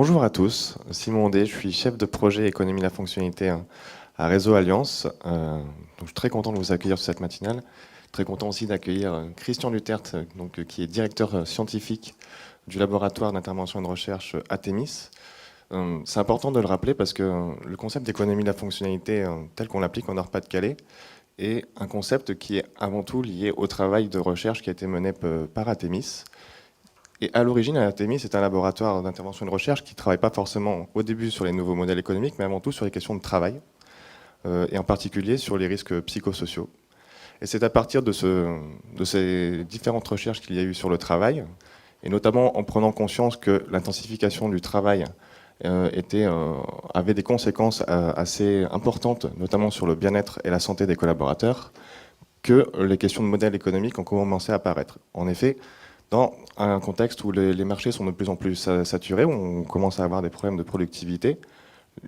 Bonjour à tous, Simon Ondé, je suis chef de projet économie de la fonctionnalité à Réseau Alliance. Donc je suis très content de vous accueillir sur cette matinale. Très content aussi d'accueillir Christian Lutert, qui est directeur scientifique du laboratoire d'intervention et de recherche Athemis. C'est important de le rappeler parce que le concept d'économie de la fonctionnalité tel qu'on l'applique en Nord-Pas-de-Calais est un concept qui est avant tout lié au travail de recherche qui a été mené par Athemis. Et à l'origine, Athemis est un laboratoire d'intervention et de recherche qui ne travaille pas forcément au début sur les nouveaux modèles économiques, mais avant tout sur les questions de travail, et en particulier sur les risques psychosociaux. Et c'est à partir de ces différentes recherches qu'il y a eu sur le travail, et notamment en prenant conscience que l'intensification du travail avait des conséquences assez importantes, notamment sur le bien-être et la santé des collaborateurs, que les questions de modèles économiques ont commencé à apparaître. En effet, dans un contexte où les marchés sont de plus en plus saturés, où on commence à avoir des problèmes de productivité,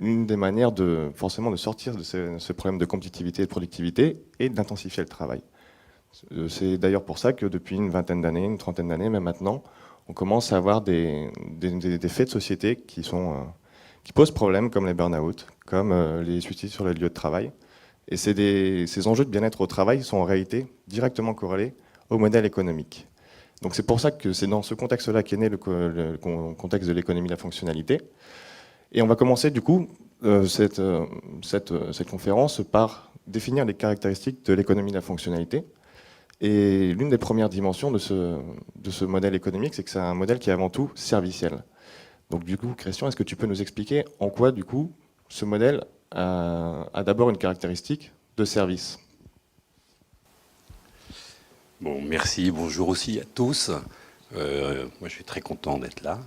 une des manières forcément de sortir de ce problème de compétitivité et de productivité est d'intensifier le travail. C'est d'ailleurs pour ça que depuis une vingtaine d'années, une trentaine d'années, même maintenant, on commence à avoir des faits de société qui posent problème, comme les burn-out, comme les suicides sur les lieux de travail. Et ces enjeux de bien-être au travail sont en réalité directement corrélés au modèle économique. Donc c'est pour ça que c'est dans ce contexte-là qu'est né le contexte de l'économie de la fonctionnalité. Et on va commencer du coup cette conférence par définir les caractéristiques de l'économie de la fonctionnalité. Et l'une des premières dimensions de ce modèle économique, c'est que c'est un modèle qui est avant tout serviciel. Donc du coup, Christian, est-ce que tu peux nous expliquer en quoi du coup ce modèle a d'abord une caractéristique de service ? Bon, merci, bonjour aussi à tous. Moi, je suis très content d'être là.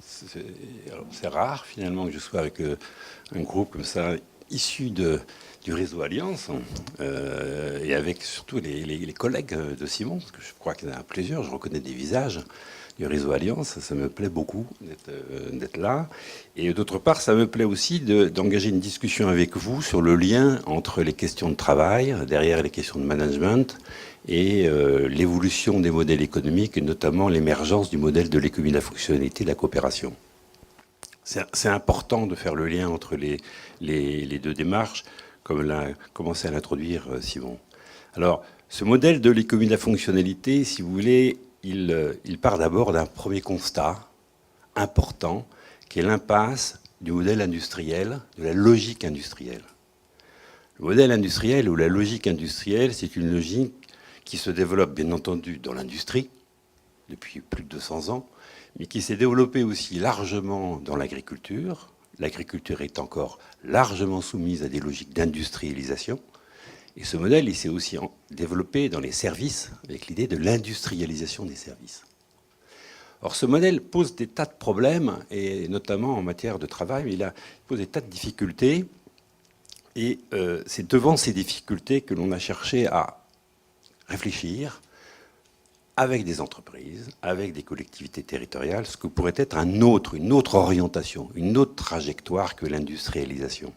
C'est rare, finalement, que je sois avec un groupe comme ça, issu du réseau Alliance, et avec surtout les collègues de Simon, parce que je crois qu'il y en a plusieurs, je reconnais des visages du réseau Alliance, ça me plaît beaucoup d'être là. Et d'autre part, ça me plaît aussi d'engager une discussion avec vous sur le lien entre les questions de travail, derrière les questions de management, et l'évolution des modèles économiques, et notamment l'émergence du modèle de l'économie de la fonctionnalité et de la coopération. C'est important de faire le lien entre les deux démarches, comme l'a commencé à l'introduire Simon. Alors, ce modèle de l'économie de la fonctionnalité, si vous voulez, il part d'abord d'un premier constat important, qui est l'impasse du modèle industriel, de la logique industrielle. Le modèle industriel ou la logique industrielle, c'est une logique qui se développe bien entendu dans l'industrie depuis plus de 200 ans, mais qui s'est développée aussi largement dans l'agriculture. L'agriculture est encore largement soumise à des logiques d'industrialisation. Et ce modèle, il s'est aussi développé dans les services, avec l'idée de l'industrialisation des services. Or, ce modèle pose des tas de problèmes, et notamment en matière de travail, mais il pose des tas de difficultés. Et c'est devant ces difficultés que l'on a cherché à réfléchir avec des entreprises, avec des collectivités territoriales, ce que pourrait être une autre orientation, une autre trajectoire que l'industrialisation.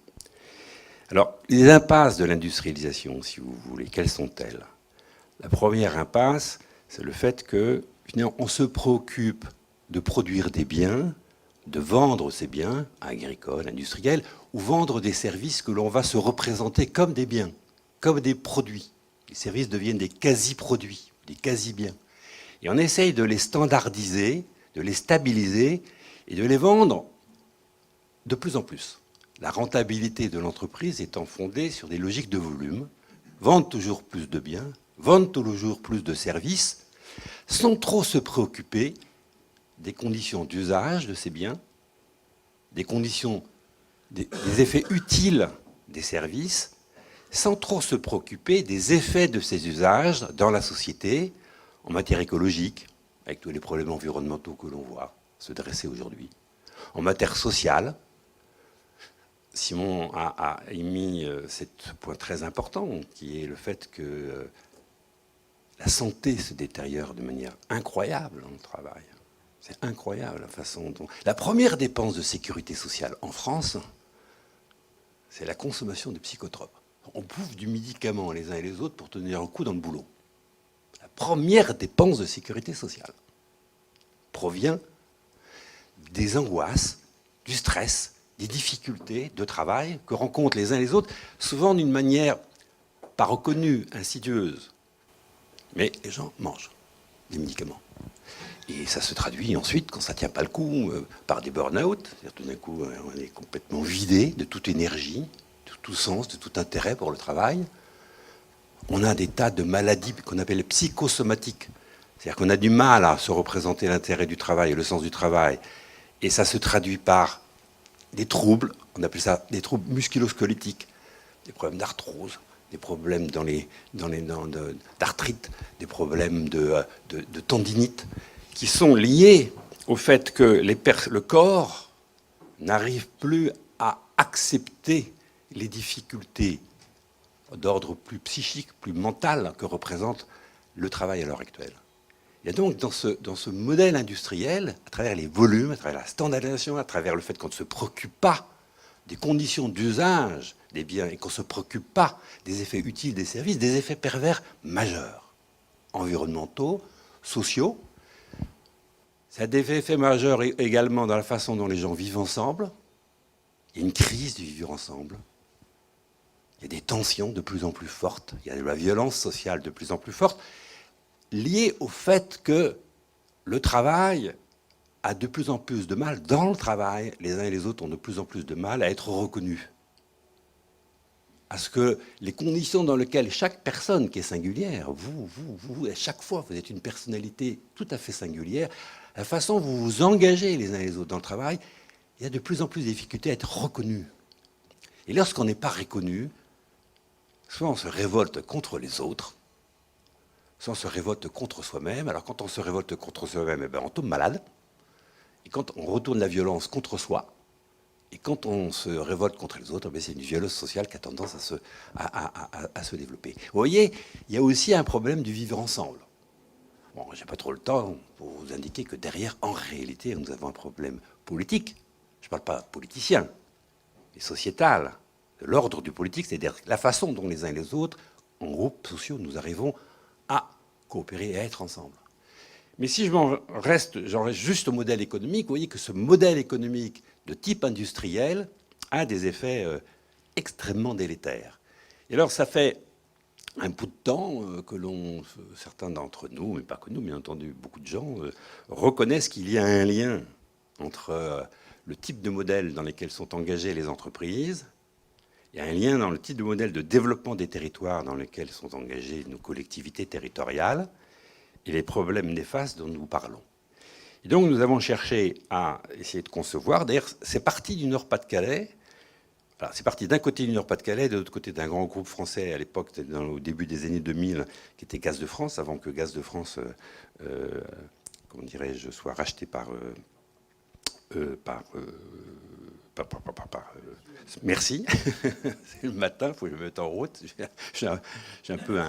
Alors, les impasses de l'industrialisation, si vous voulez, quelles sont-elles ? La première impasse, c'est le fait que, finalement, on se préoccupe de produire des biens, de vendre ces biens agricoles, industriels, ou vendre des services que l'on va se représenter comme des biens, comme des produits. Les services deviennent des quasi-produits, des quasi-biens. Et on essaye de les standardiser, de les stabiliser et de les vendre de plus en plus. La rentabilité de l'entreprise étant fondée sur des logiques de volume, vendre toujours plus de biens, vendre toujours plus de services, sans trop se préoccuper des conditions d'usage de ces biens, des effets utiles des services, sans trop se préoccuper des effets de ces usages dans la société, en matière écologique, avec tous les problèmes environnementaux que l'on voit se dresser aujourd'hui, en matière sociale. Simon a émis ce point très important, qui est le fait que la santé se détériore de manière incroyable dans le travail. C'est incroyable la façon dont... La première dépense de sécurité sociale en France, c'est la consommation de psychotropes. On bouffe du médicament les uns et les autres pour tenir un coup dans le boulot. La première dépense de sécurité sociale provient des angoisses du stress, des difficultés de travail que rencontrent les uns et les autres, souvent d'une manière pas reconnue, insidieuse. Mais les gens mangent des médicaments. Et ça se traduit ensuite, quand ça ne tient pas le coup, par des burn-out. C'est-à-dire tout d'un coup, on est complètement vidé de toute énergie, de tout sens, de tout intérêt pour le travail. On a des tas de maladies qu'on appelle psychosomatiques. C'est-à-dire qu'on a du mal à se représenter l'intérêt du travail et le sens du travail. Et ça se traduit par des troubles, on appelle ça des troubles musculo-squelettiques, des problèmes d'arthrose, des problèmes d'arthrite, des problèmes de tendinite, qui sont liés au fait que le corps n'arrive plus à accepter les difficultés d'ordre plus psychique, plus mental que représente le travail à l'heure actuelle. Et donc, dans ce modèle industriel, à travers les volumes, à travers la standardisation, à travers le fait qu'on ne se préoccupe pas des conditions d'usage des biens et qu'on ne se préoccupe pas des effets utiles des services, des effets pervers majeurs, environnementaux, sociaux. Ça a des effets majeurs également dans la façon dont les gens vivent ensemble. Il y a une crise du vivre ensemble. Il y a des tensions de plus en plus fortes. Il y a de la violence sociale de plus en plus forte, liée au fait que le travail a de plus en plus de mal, dans le travail, les uns et les autres ont de plus en plus de mal à être reconnus. À ce que les conditions dans lesquelles chaque personne qui est singulière, vous, à chaque fois, vous êtes une personnalité tout à fait singulière, la façon dont vous vous engagez les uns et les autres dans le travail, il y a de plus en plus de difficultés à être reconnu. Et lorsqu'on n'est pas reconnu, soit on se révolte contre les autres, soit on se révolte contre soi-même. Alors quand on se révolte contre soi-même, on tombe malade. Et quand on retourne la violence contre soi, et quand on se révolte contre les autres, c'est une violence sociale qui a tendance à se développer. Vous voyez, il y a aussi un problème du vivre ensemble. Bon, je n'ai pas trop le temps pour vous indiquer que derrière, en réalité, nous avons un problème politique. Je ne parle pas politicien, mais sociétal, de l'ordre du politique, c'est-à-dire la façon dont les uns et les autres, en groupes sociaux, nous arrivons à coopérer et à être ensemble. Mais si j'en reste juste au modèle économique, vous voyez que ce modèle économique de type industriel a des effets extrêmement délétères. Et alors, ça fait un bout de temps que certains d'entre nous, mais pas que nous, bien entendu, beaucoup de gens, reconnaissent qu'il y a un lien entre le type de modèle dans lequel sont engagées les entreprises. Il y a un lien dans le type de modèle de développement des territoires dans lequel sont engagées nos collectivités territoriales et les problèmes néfastes dont nous parlons. Et donc nous avons cherché à essayer de concevoir, d'ailleurs c'est parti du Nord-Pas-de-Calais, c'est parti d'un côté du Nord-Pas-de-Calais, de l'autre côté d'un grand groupe français à l'époque, au début des années 2000, qui était Gaz de France, avant que Gaz de France, comment dirais-je, soit racheté par merci, c'est le matin, il faut que je me mette en route, j'ai un peu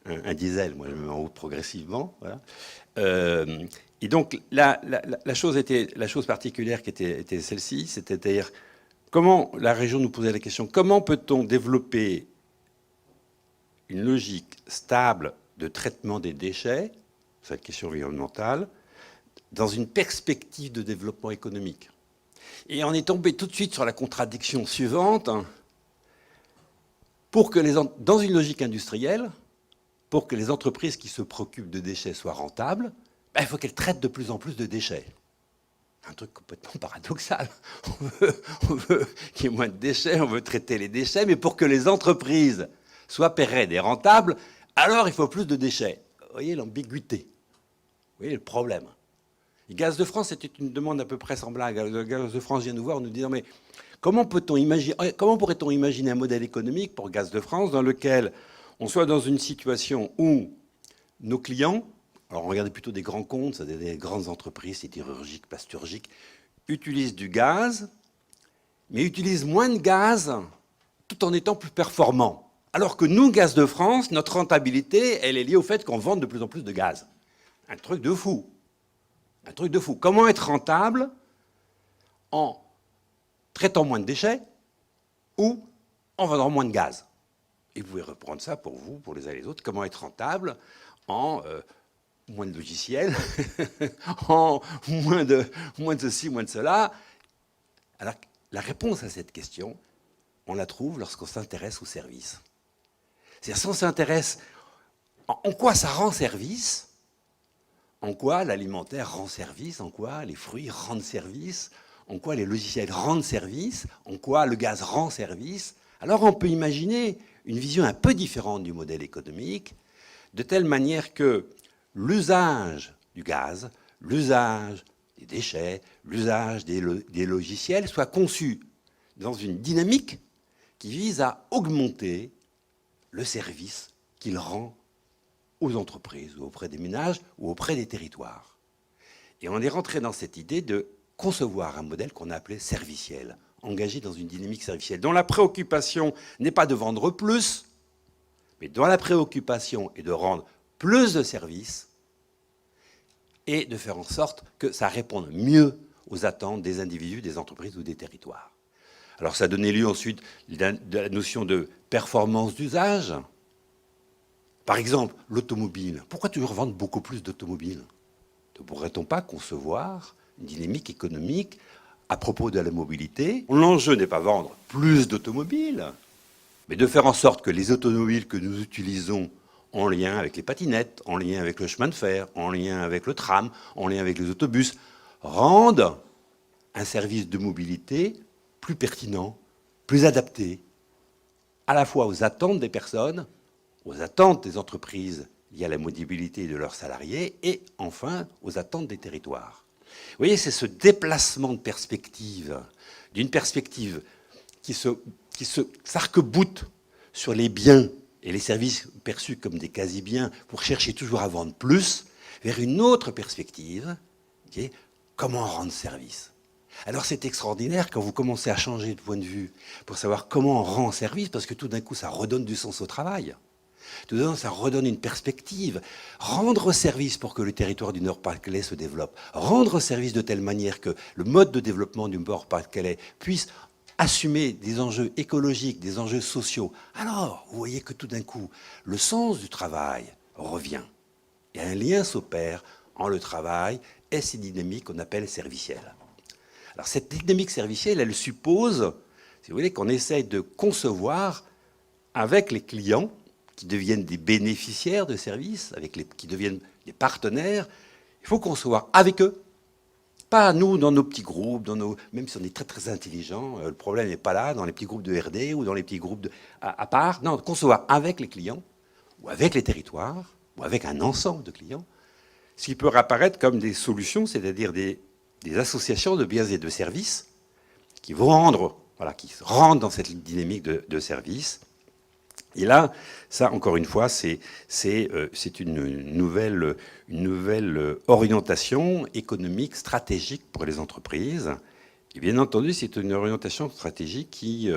un diesel, moi je me mets en route progressivement. Voilà. Et donc la chose particulière qui était celle-ci, c'est-à-dire comment la région nous posait la question, comment peut-on développer une logique stable de traitement des déchets, cette question environnementale, dans une perspective de développement économique. Et on est tombé tout de suite sur la contradiction suivante, pour que dans une logique industrielle, pour que les entreprises qui se préoccupent de déchets soient rentables, il faut qu'elles traitent de plus en plus de déchets. Un truc complètement paradoxal. On veut qu'il y ait moins de déchets, on veut traiter les déchets, mais pour que les entreprises soient pérennes et rentables, alors il faut plus de déchets. Vous voyez l'ambiguïté, vous voyez le problème. Et Gaz de France, c'était une demande à peu près semblable. Gaz de France vient nous voir en nous disant mais comment pourrait-on imaginer un modèle économique pour Gaz de France dans lequel on soit dans une situation où nos clients, alors on regardait plutôt des grands comptes, c'est-à-dire des grandes entreprises sidérurgiques, plasturgiques, utilisent du gaz, mais utilisent moins de gaz tout en étant plus performants. Alors que nous, Gaz de France, notre rentabilité, elle est liée au fait qu'on vende de plus en plus de gaz. Un truc de fou. Un truc de fou. Comment être rentable en traitant moins de déchets ou en vendant moins de gaz? Et vous pouvez reprendre ça pour vous, pour les uns et les autres. Comment être rentable en moins de logiciels, en moins de ceci, moins de cela. Alors, la réponse à cette question, on la trouve lorsqu'on s'intéresse au service. C'est-à-dire, si on s'intéresse en quoi ça rend service, en quoi l'alimentaire rend service, en quoi les fruits rendent service, en quoi les logiciels rendent service, en quoi le gaz rend service, alors on peut imaginer une vision un peu différente du modèle économique, de telle manière que l'usage du gaz, l'usage des déchets, l'usage des logiciels soit conçu dans une dynamique qui vise à augmenter le service qu'il rend aux entreprises, ou auprès des ménages, ou auprès des territoires. Et on est rentré dans cette idée de concevoir un modèle qu'on a appelé serviciel, engagé dans une dynamique servicielle, dont la préoccupation n'est pas de vendre plus, mais dont la préoccupation est de rendre plus de services et de faire en sorte que ça réponde mieux aux attentes des individus, des entreprises ou des territoires. Alors ça a donné lieu ensuite de la notion de performance d'usage. Par exemple, l'automobile. Pourquoi toujours vendre beaucoup plus d'automobiles? Ne pourrait-on pas concevoir une dynamique économique à propos de la mobilité? L'enjeu n'est pas vendre plus d'automobiles, mais de faire en sorte que les automobiles que nous utilisons en lien avec les patinettes, en lien avec le chemin de fer, en lien avec le tram, en lien avec les autobus, rendent un service de mobilité plus pertinent, plus adapté, à la fois aux attentes des personnes, aux attentes des entreprises liées à la mobilité de leurs salariés et, enfin, aux attentes des territoires. Vous voyez, c'est ce déplacement de perspective, d'une perspective qui s'arc-boute sur les biens et les services perçus comme des quasi-biens pour chercher toujours à vendre plus, vers une autre perspective, qui est comment rendre service. Alors c'est extraordinaire quand vous commencez à changer de point de vue pour savoir comment on rend service, parce que tout d'un coup ça redonne du sens au travail. Tout d'un coup ça redonne une perspective. Rendre service pour que le territoire du Nord-Pas-de-Calais se développe. Rendre service de telle manière que le mode de développement du Nord-Pas-de-Calais puisse assumer des enjeux écologiques, des enjeux sociaux. Alors, vous voyez que tout d'un coup, le sens du travail revient. Et un lien s'opère entre le travail et ces dynamiques qu'on appelle servicielles. Alors cette dynamique servicielle, elle suppose, si vous voulez, qu'on essaye de concevoir avec les clients qui deviennent des bénéficiaires de services, qui deviennent des partenaires, il faut concevoir avec eux. Pas nous, dans nos petits groupes, même si on est très très intelligents, le problème n'est pas là, dans les petits groupes de RD ou dans les petits groupes à part. Non, concevoir avec les clients, ou avec les territoires, ou avec un ensemble de clients, ce qui peut apparaître comme des solutions, c'est-à-dire des associations de biens et de services qui vont qui rentrent dans cette dynamique de services. Et là, ça, encore une fois, c'est une nouvelle orientation économique, stratégique pour les entreprises. Et bien entendu, c'est une orientation stratégique qui,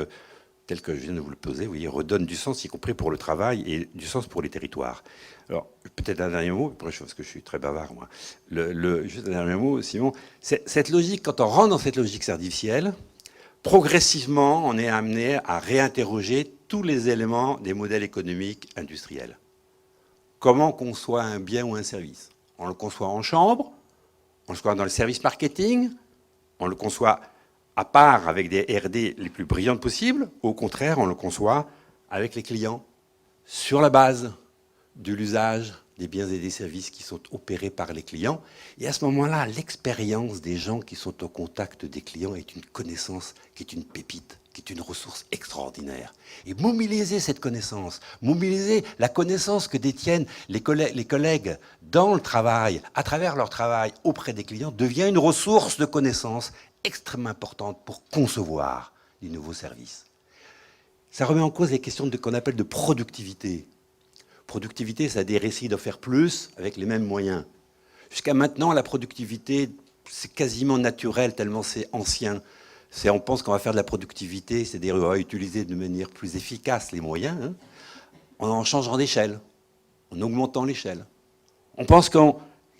telle que je viens de vous le poser, vous voyez, redonne du sens, y compris pour le travail, et du sens pour les territoires. Alors, peut-être un dernier mot, parce que je suis très bavard, moi. Juste un dernier mot, Simon. Cette logique, quand on rentre dans cette logique servicielle, progressivement, on est amené à réinterroger tous les éléments des modèles économiques industriels. Comment on conçoit un bien ou un service? On le conçoit en chambre, on le conçoit dans le service marketing, on le conçoit à part avec des R&D les plus brillantes possibles, ou au contraire, on le conçoit avec les clients, sur la base de l'usage des biens et des services qui sont opérés par les clients. Et à ce moment-là, l'expérience des gens qui sont au contact des clients est une connaissance qui est une pépite, qui est une ressource extraordinaire. Et mobiliser cette connaissance, mobiliser la connaissance que détiennent les collègues dans le travail, à travers leur travail auprès des clients, devient une ressource de connaissance extrêmement importante pour concevoir des nouveaux services. Ça remet en cause les questions qu'on appelle de productivité. Productivité, ça a des récits de faire plus avec les mêmes moyens. Jusqu'à maintenant, la productivité, c'est quasiment naturel, tellement c'est ancien. On pense qu'on va faire de la productivité, c'est-à-dire qu'on va utiliser de manière plus efficace les moyens, en changeant d'échelle, en augmentant l'échelle. On pense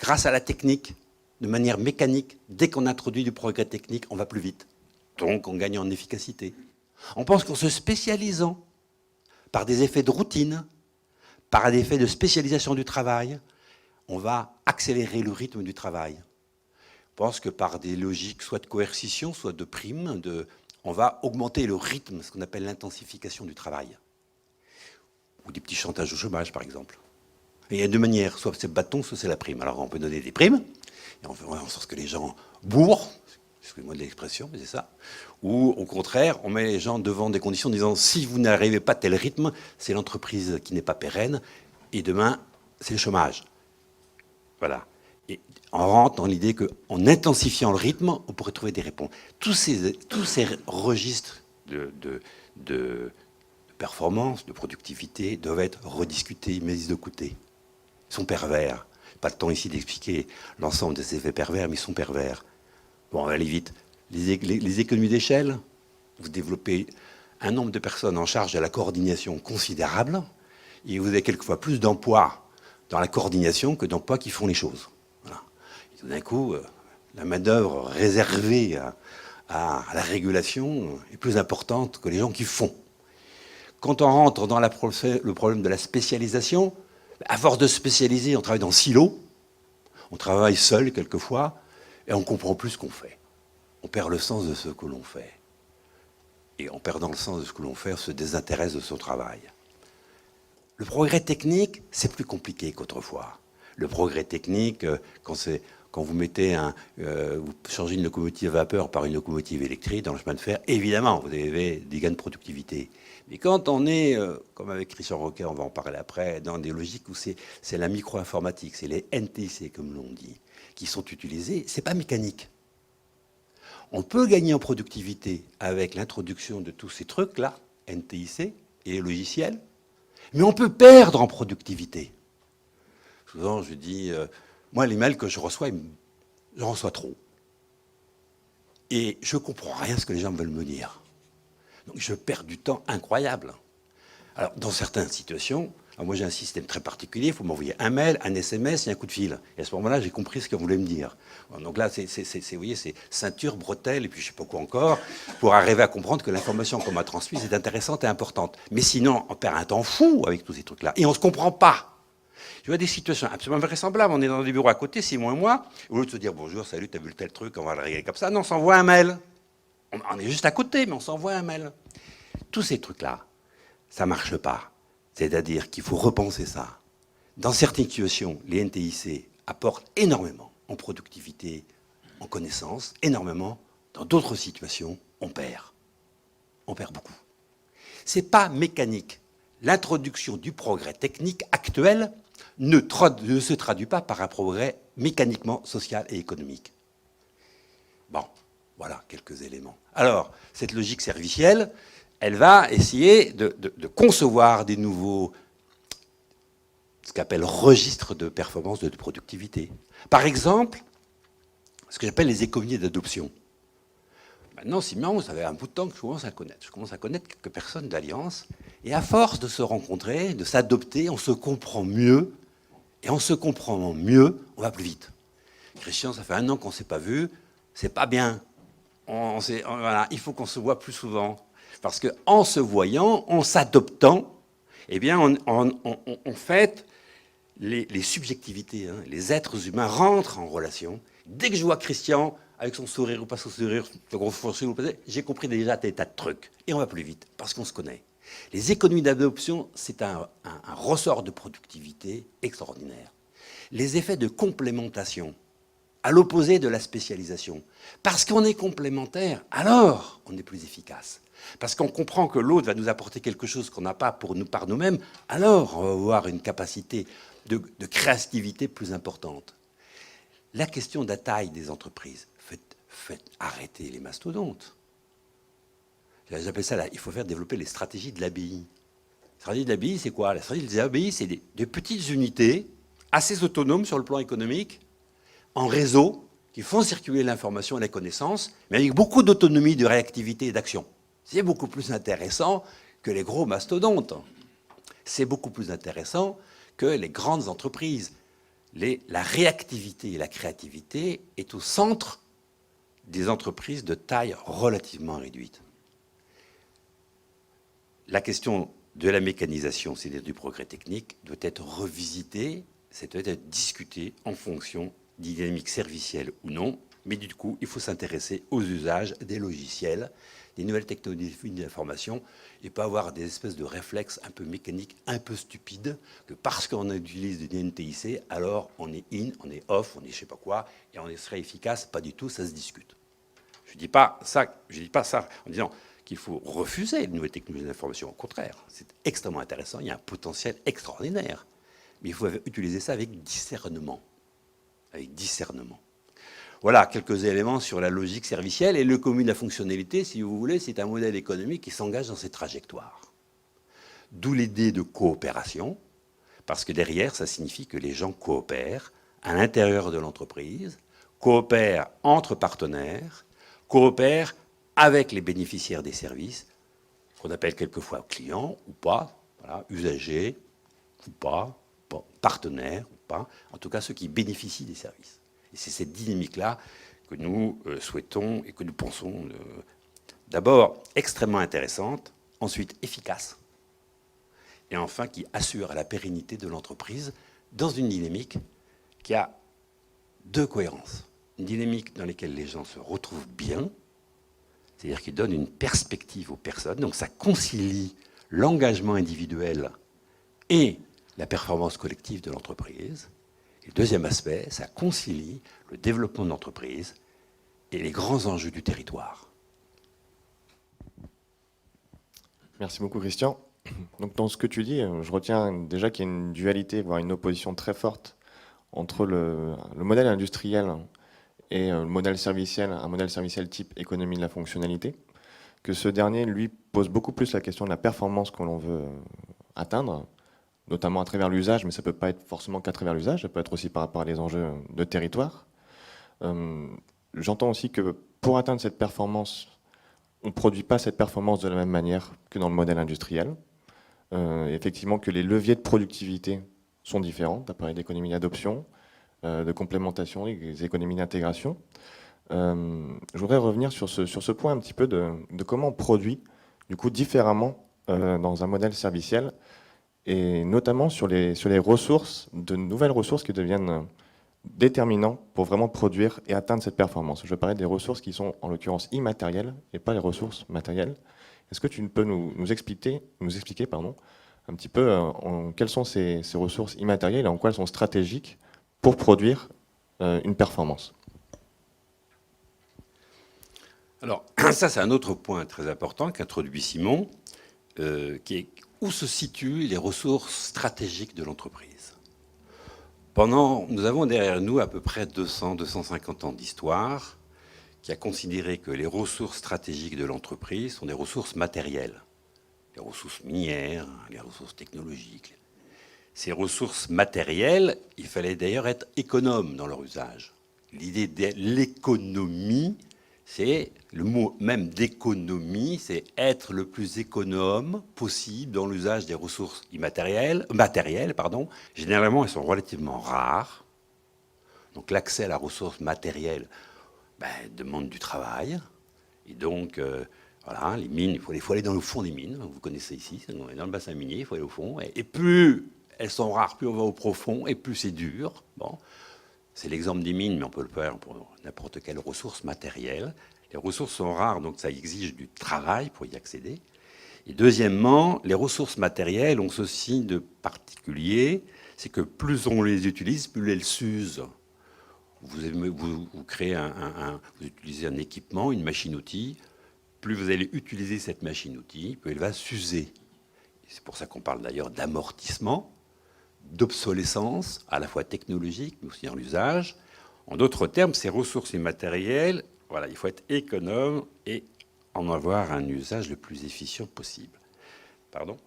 grâce à la technique, de manière mécanique, dès qu'on introduit du progrès technique, on va plus vite. Donc on gagne en efficacité. On pense qu'en se spécialisant par des effets de routine, par des effets de spécialisation du travail, on va accélérer le rythme du travail. pense que par des logiques soit de coercition, soit de prime, on va augmenter le rythme, ce qu'on appelle l'intensification du travail. Ou des petits chantages au chômage, par exemple. Et il y a deux manières, soit c'est le bâton, soit c'est la prime. Alors on peut donner des primes, et on fait en sorte que les gens bourrent, excusez-moi de l'expression, mais c'est ça. Ou au contraire, on met les gens devant des conditions en disant si vous n'arrivez pas à tel rythme, c'est l'entreprise qui n'est pas pérenne, et demain, c'est le chômage. Voilà. Et on rentre dans l'idée qu'en intensifiant le rythme, on pourrait trouver des réponses. Tous ces registres de performance, de productivité, doivent être rediscutés, mis de côté. Ils sont pervers. Pas le temps ici d'expliquer l'ensemble de ces effets pervers, mais ils sont pervers. Bon, on va aller vite. Les économies d'échelle, vous développez un nombre de personnes en charge de la coordination considérable, et vous avez quelquefois plus d'emplois dans la coordination que d'emplois qui font les choses. Voilà. Et tout d'un coup, la main-d'œuvre réservée à la régulation est plus importante que les gens qui font. Quand on rentre dans le problème de la spécialisation, à force de spécialiser, on travaille dans silos, on travaille seul quelquefois, et on ne comprend plus ce qu'on fait. On perd le sens de ce que l'on fait. Et en perdant le sens de ce que l'on fait, on se désintéresse de son travail. Le progrès technique, c'est plus compliqué qu'autrefois. Le progrès technique, quand vous mettez vous changez une locomotive à vapeur par une locomotive électrique dans le chemin de fer, évidemment, vous avez des gains de productivité. Mais quand on est, comme avec Christian Roquet, on va en parler après, dans des logiques où c'est la micro-informatique, c'est les NTIC, comme l'on dit, qui sont utilisés, c'est pas mécanique. On peut gagner en productivité avec l'introduction de tous ces trucs-là, NTIC et les logiciels, mais on peut perdre en productivité. Souvent, je dis, moi, les mails que je reçois, j'en reçois trop. Et je ne comprends rien à ce que les gens veulent me dire. Donc, je perds du temps incroyable. Alors, dans certaines situations, moi, j'ai un système très particulier. Il faut m'envoyer un mail, un SMS et un coup de fil. Et à ce moment-là, j'ai compris ce qu'on voulait me dire. Donc là, vous voyez, c'est ceinture, bretelle, et puis je ne sais pas quoi encore, pour arriver à comprendre que l'information qu'on m'a transmise est intéressante et importante. Mais sinon, on perd un temps fou avec tous ces trucs-là. Et on ne se comprend pas. Je vois des situations absolument vraisemblables. On est dans des bureaux à côté, Simon et moi. Au lieu de se dire bonjour, salut, t'as vu tel truc, on va le régler comme ça. Non, on s'envoie un mail. On est juste à côté, mais on s'envoie un mail. Tous ces trucs-là, ça ne marche pas. C'est-à-dire qu'il faut repenser ça. Dans certaines situations, les NTIC apportent énormément en productivité, en connaissance, énormément. Dans d'autres situations, on perd. On perd beaucoup. Ce n'est pas mécanique. L'introduction du progrès technique actuel ne se traduit pas par un progrès mécaniquement social et économique. Bon, voilà quelques éléments. Alors, cette logique servicielle, elle va essayer de concevoir des nouveaux, ce qu'appelle registres de performance, de productivité. Par exemple, ce que j'appelle les économies d'adoption. Maintenant, Simon, ça fait un bout de temps que je commence à connaître. Je commence à connaître quelques personnes d'Alliance. Et à force de se rencontrer, de s'adopter, on se comprend mieux. Et en se comprenant mieux, on va plus vite. Christian, ça fait 1 an qu'on ne s'est pas vu. C'est pas bien. Voilà, il faut qu'on se voit plus souvent. Parce qu'en se voyant, en s'adoptant, eh bien, on fait les subjectivités. Hein, les êtres humains rentrent en relation. Dès que je vois Christian, avec son sourire ou pas son sourire, le gros sourire, j'ai compris déjà des tas de trucs. Et on va plus vite, parce qu'on se connaît. Les économies d'adoption, c'est un ressort de productivité extraordinaire. Les effets de complémentation, à l'opposé de la spécialisation. Parce qu'on est complémentaire, alors on est plus efficace. Parce qu'on comprend que l'autre va nous apporter quelque chose qu'on n'a pas par nous-mêmes, alors on va avoir une capacité de créativité plus importante. La question de la taille des entreprises, faites arrêter les mastodontes. J'appelle ça, il faut faire développer les stratégies de l'ABI. La stratégie de l'ABI, c'est quoi? La stratégie de l'ABI, c'est des petites unités assez autonomes sur le plan économique, en réseau, qui font circuler l'information et la connaissance, mais avec beaucoup d'autonomie, de réactivité et d'action. C'est beaucoup plus intéressant que les gros mastodontes. C'est beaucoup plus intéressant que les grandes entreprises. La réactivité et la créativité est au centre des entreprises de taille relativement réduite. La question de la mécanisation, c'est-à-dire du progrès technique, doit être revisitée, ça doit être discuté en fonction d'une dynamique servicielle ou non, Mais du coup, il faut s'intéresser aux usages des logiciels, des nouvelles technologies d'information, et pas avoir des espèces de réflexes un peu mécaniques, un peu stupides, que parce qu'on utilise du NTIC, alors on est in, on est off, on est je sais pas quoi, et on serait efficace. Pas du tout, ça se discute. Je dis pas ça en disant qu'il faut refuser les nouvelles technologies d'information. Au contraire, c'est extrêmement intéressant, il y a un potentiel extraordinaire. Mais il faut utiliser ça avec discernement. Avec discernement. Voilà quelques éléments sur la logique servicielle. Et l'économie de la fonctionnalité, si vous voulez, c'est un modèle économique qui s'engage dans cette trajectoire. D'où l'idée de coopération, parce que derrière, ça signifie que les gens coopèrent à l'intérieur de l'entreprise, coopèrent entre partenaires, coopèrent avec les bénéficiaires des services, qu'on appelle quelquefois clients ou pas, voilà, usagers ou pas, partenaires ou pas, en tout cas ceux qui bénéficient des services. Et c'est cette dynamique-là que nous souhaitons et que nous pensons d'abord extrêmement intéressante, ensuite efficace, et enfin qui assure la pérennité de l'entreprise dans une dynamique qui a deux cohérences. Une dynamique dans laquelle les gens se retrouvent bien, c'est-à-dire qui donne une perspective aux personnes, donc ça concilie l'engagement individuel et la performance collective de l'entreprise. Et le deuxième aspect, ça concilie le développement de l'entreprise et les grands enjeux du territoire. Merci beaucoup, Christian. Donc, dans ce que tu dis, je retiens déjà qu'il y a une dualité, voire une opposition très forte entre le modèle industriel et le modèle serviciel, un modèle serviciel type économie de la fonctionnalité, que ce dernier, lui, pose beaucoup plus la question de la performance que l'on veut atteindre, notamment à travers l'usage, mais ça ne peut pas être forcément qu'à travers l'usage, ça peut être aussi par rapport à des enjeux de territoire. J'entends aussi que pour atteindre cette performance, on ne produit pas cette performance de la même manière que dans le modèle industriel. Effectivement que les leviers de productivité sont différents. Tu as parlé d'économie d'adoption, de complémentation, des économies d'intégration. Je voudrais revenir sur ce point un petit peu de comment on produit du coup différemment dans un modèle serviciel, et notamment sur les ressources, de nouvelles ressources qui deviennent déterminants pour vraiment produire et atteindre cette performance. Je parlais des ressources qui sont en l'occurrence immatérielles et pas les ressources matérielles. Est-ce que tu peux nous expliquer un petit peu quelles sont ces ressources immatérielles et en quoi elles sont stratégiques pour produire une performance? Alors, ça, c'est un autre point très important qu'introduit Simon, qui est où se situent les ressources stratégiques de l'entreprise. Nous avons derrière nous à peu près 200-250 ans d'histoire qui a considéré que les ressources stratégiques de l'entreprise sont des ressources matérielles, les ressources minières, les ressources technologiques. Ces ressources matérielles, il fallait d'ailleurs être économe dans leur usage. L'idée de l'économie, c'est le mot même d'économie, c'est être le plus économe possible dans l'usage des ressources matérielles. Généralement, elles sont relativement rares. Donc l'accès à la ressource matérielle demande du travail. Et donc, voilà, les mines, il faut aller dans le fond des mines. Vous connaissez ici, dans le bassin minier, il faut aller au fond. Et plus elles sont rares, plus on va au profond, et plus c'est dur. Bon. C'est l'exemple des mines, mais on peut le faire pour n'importe quelle ressource matérielle. Les ressources sont rares, donc ça exige du travail pour y accéder. Et deuxièmement, les ressources matérielles ont ceci de particulier, c'est que plus on les utilise, plus elles s'usent. Vous créez vous utilisez un équipement, une machine-outil, plus vous allez utiliser cette machine-outil, plus elle va s'user. C'est pour ça qu'on parle d'ailleurs d'amortissement, d'obsolescence, à la fois technologique, mais aussi dans l'usage. En d'autres termes, ces ressources immatérielles, voilà, il faut être économe et en avoir un usage le plus efficient possible. Pardon ?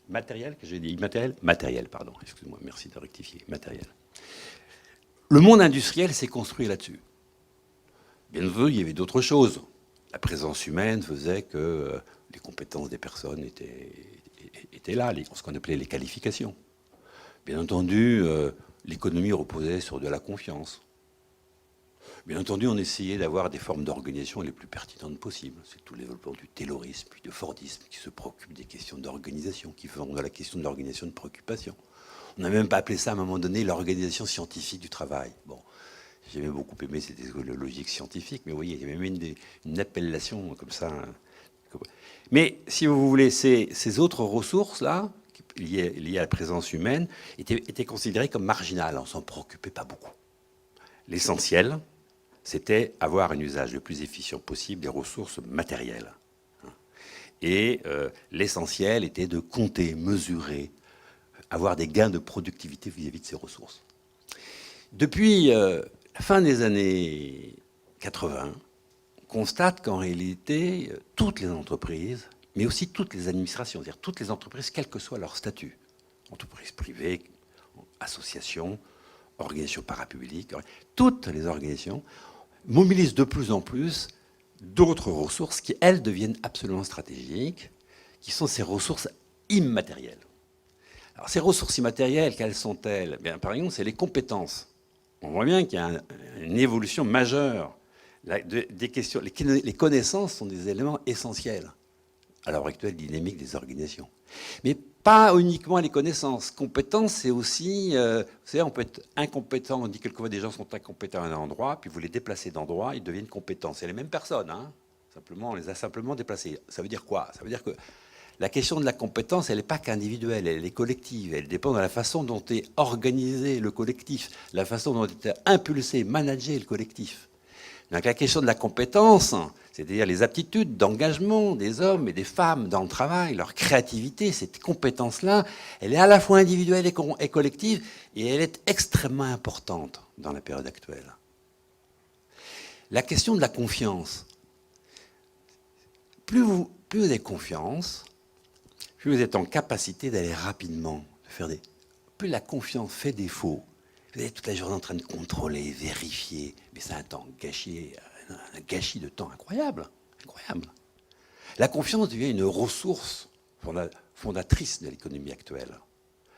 Matériel, que j'ai dit immatériel ? Matériel, pardon, excusez-moi, merci de rectifier, matériel. Le monde industriel s'est construit là-dessus. Bien entendu, il y avait d'autres choses. La présence humaine faisait que les compétences des personnes étaient là, ce qu'on appelait les qualifications. Bien entendu, l'économie reposait sur de la confiance. Bien entendu, on essayait d'avoir des formes d'organisation les plus pertinentes possibles. C'est tout le développement du taylorisme, puis du fordisme, qui se préoccupent des questions d'organisation, qui font de la question de l'organisation de préoccupation. On n'a même pas appelé ça à un moment donné l'organisation scientifique du travail. Bon, J'ai même beaucoup aimé cette logique scientifique, mais vous voyez, il y avait même une appellation comme ça. Mais si vous voulez, ces autres ressources-là, liées à la présence humaine, étaient considérées comme marginales. On ne s'en préoccupait pas beaucoup. L'essentiel, c'était avoir un usage le plus efficient possible des ressources matérielles. Et l'essentiel était de compter, mesurer, avoir des gains de productivité vis-à-vis de ces ressources. Depuis la fin des années 80, on constate qu'en réalité, toutes les entreprises, mais aussi toutes les administrations, c'est-à-dire toutes les entreprises, quel que soit leur statut, entreprises privées, associations, organisations parapubliques, toutes les organisations mobilisent de plus en plus d'autres ressources qui, elles, deviennent absolument stratégiques, qui sont ces ressources immatérielles. Alors, ces ressources immatérielles, quelles sont-elles? Bien, par exemple, c'est les compétences. On voit bien qu'il y a une évolution majeure des questions. Les connaissances sont des éléments essentiels à l'heure actuelle dynamique des organisations. Mais pas uniquement les connaissances. Compétences, c'est aussi... vous savez, on peut être incompétent. On dit quelquefois des gens sont incompétents à un endroit, puis vous les déplacez d'endroit, ils deviennent compétents. C'est les mêmes personnes, hein. Simplement, on les a simplement déplacés. Ça veut dire quoi? Ça veut dire que la question de la compétence, elle n'est pas qu'individuelle, elle est collective. Elle dépend de la façon dont est organisé le collectif, la façon dont est impulsé, managé le collectif. Donc la question de la compétence, c'est-à-dire les aptitudes d'engagement des hommes et des femmes dans le travail, leur créativité, cette compétence-là, elle est à la fois individuelle et collective, et elle est extrêmement importante dans la période actuelle. La question de la confiance. Plus vous avez confiance, plus vous êtes en capacité d'aller rapidement, de faire des... Plus la confiance fait défaut, vous êtes toute la journée en train de contrôler, vérifier, mais c'est un gâchis de temps incroyable. Incroyable. La confiance devient une ressource fondatrice de l'économie actuelle.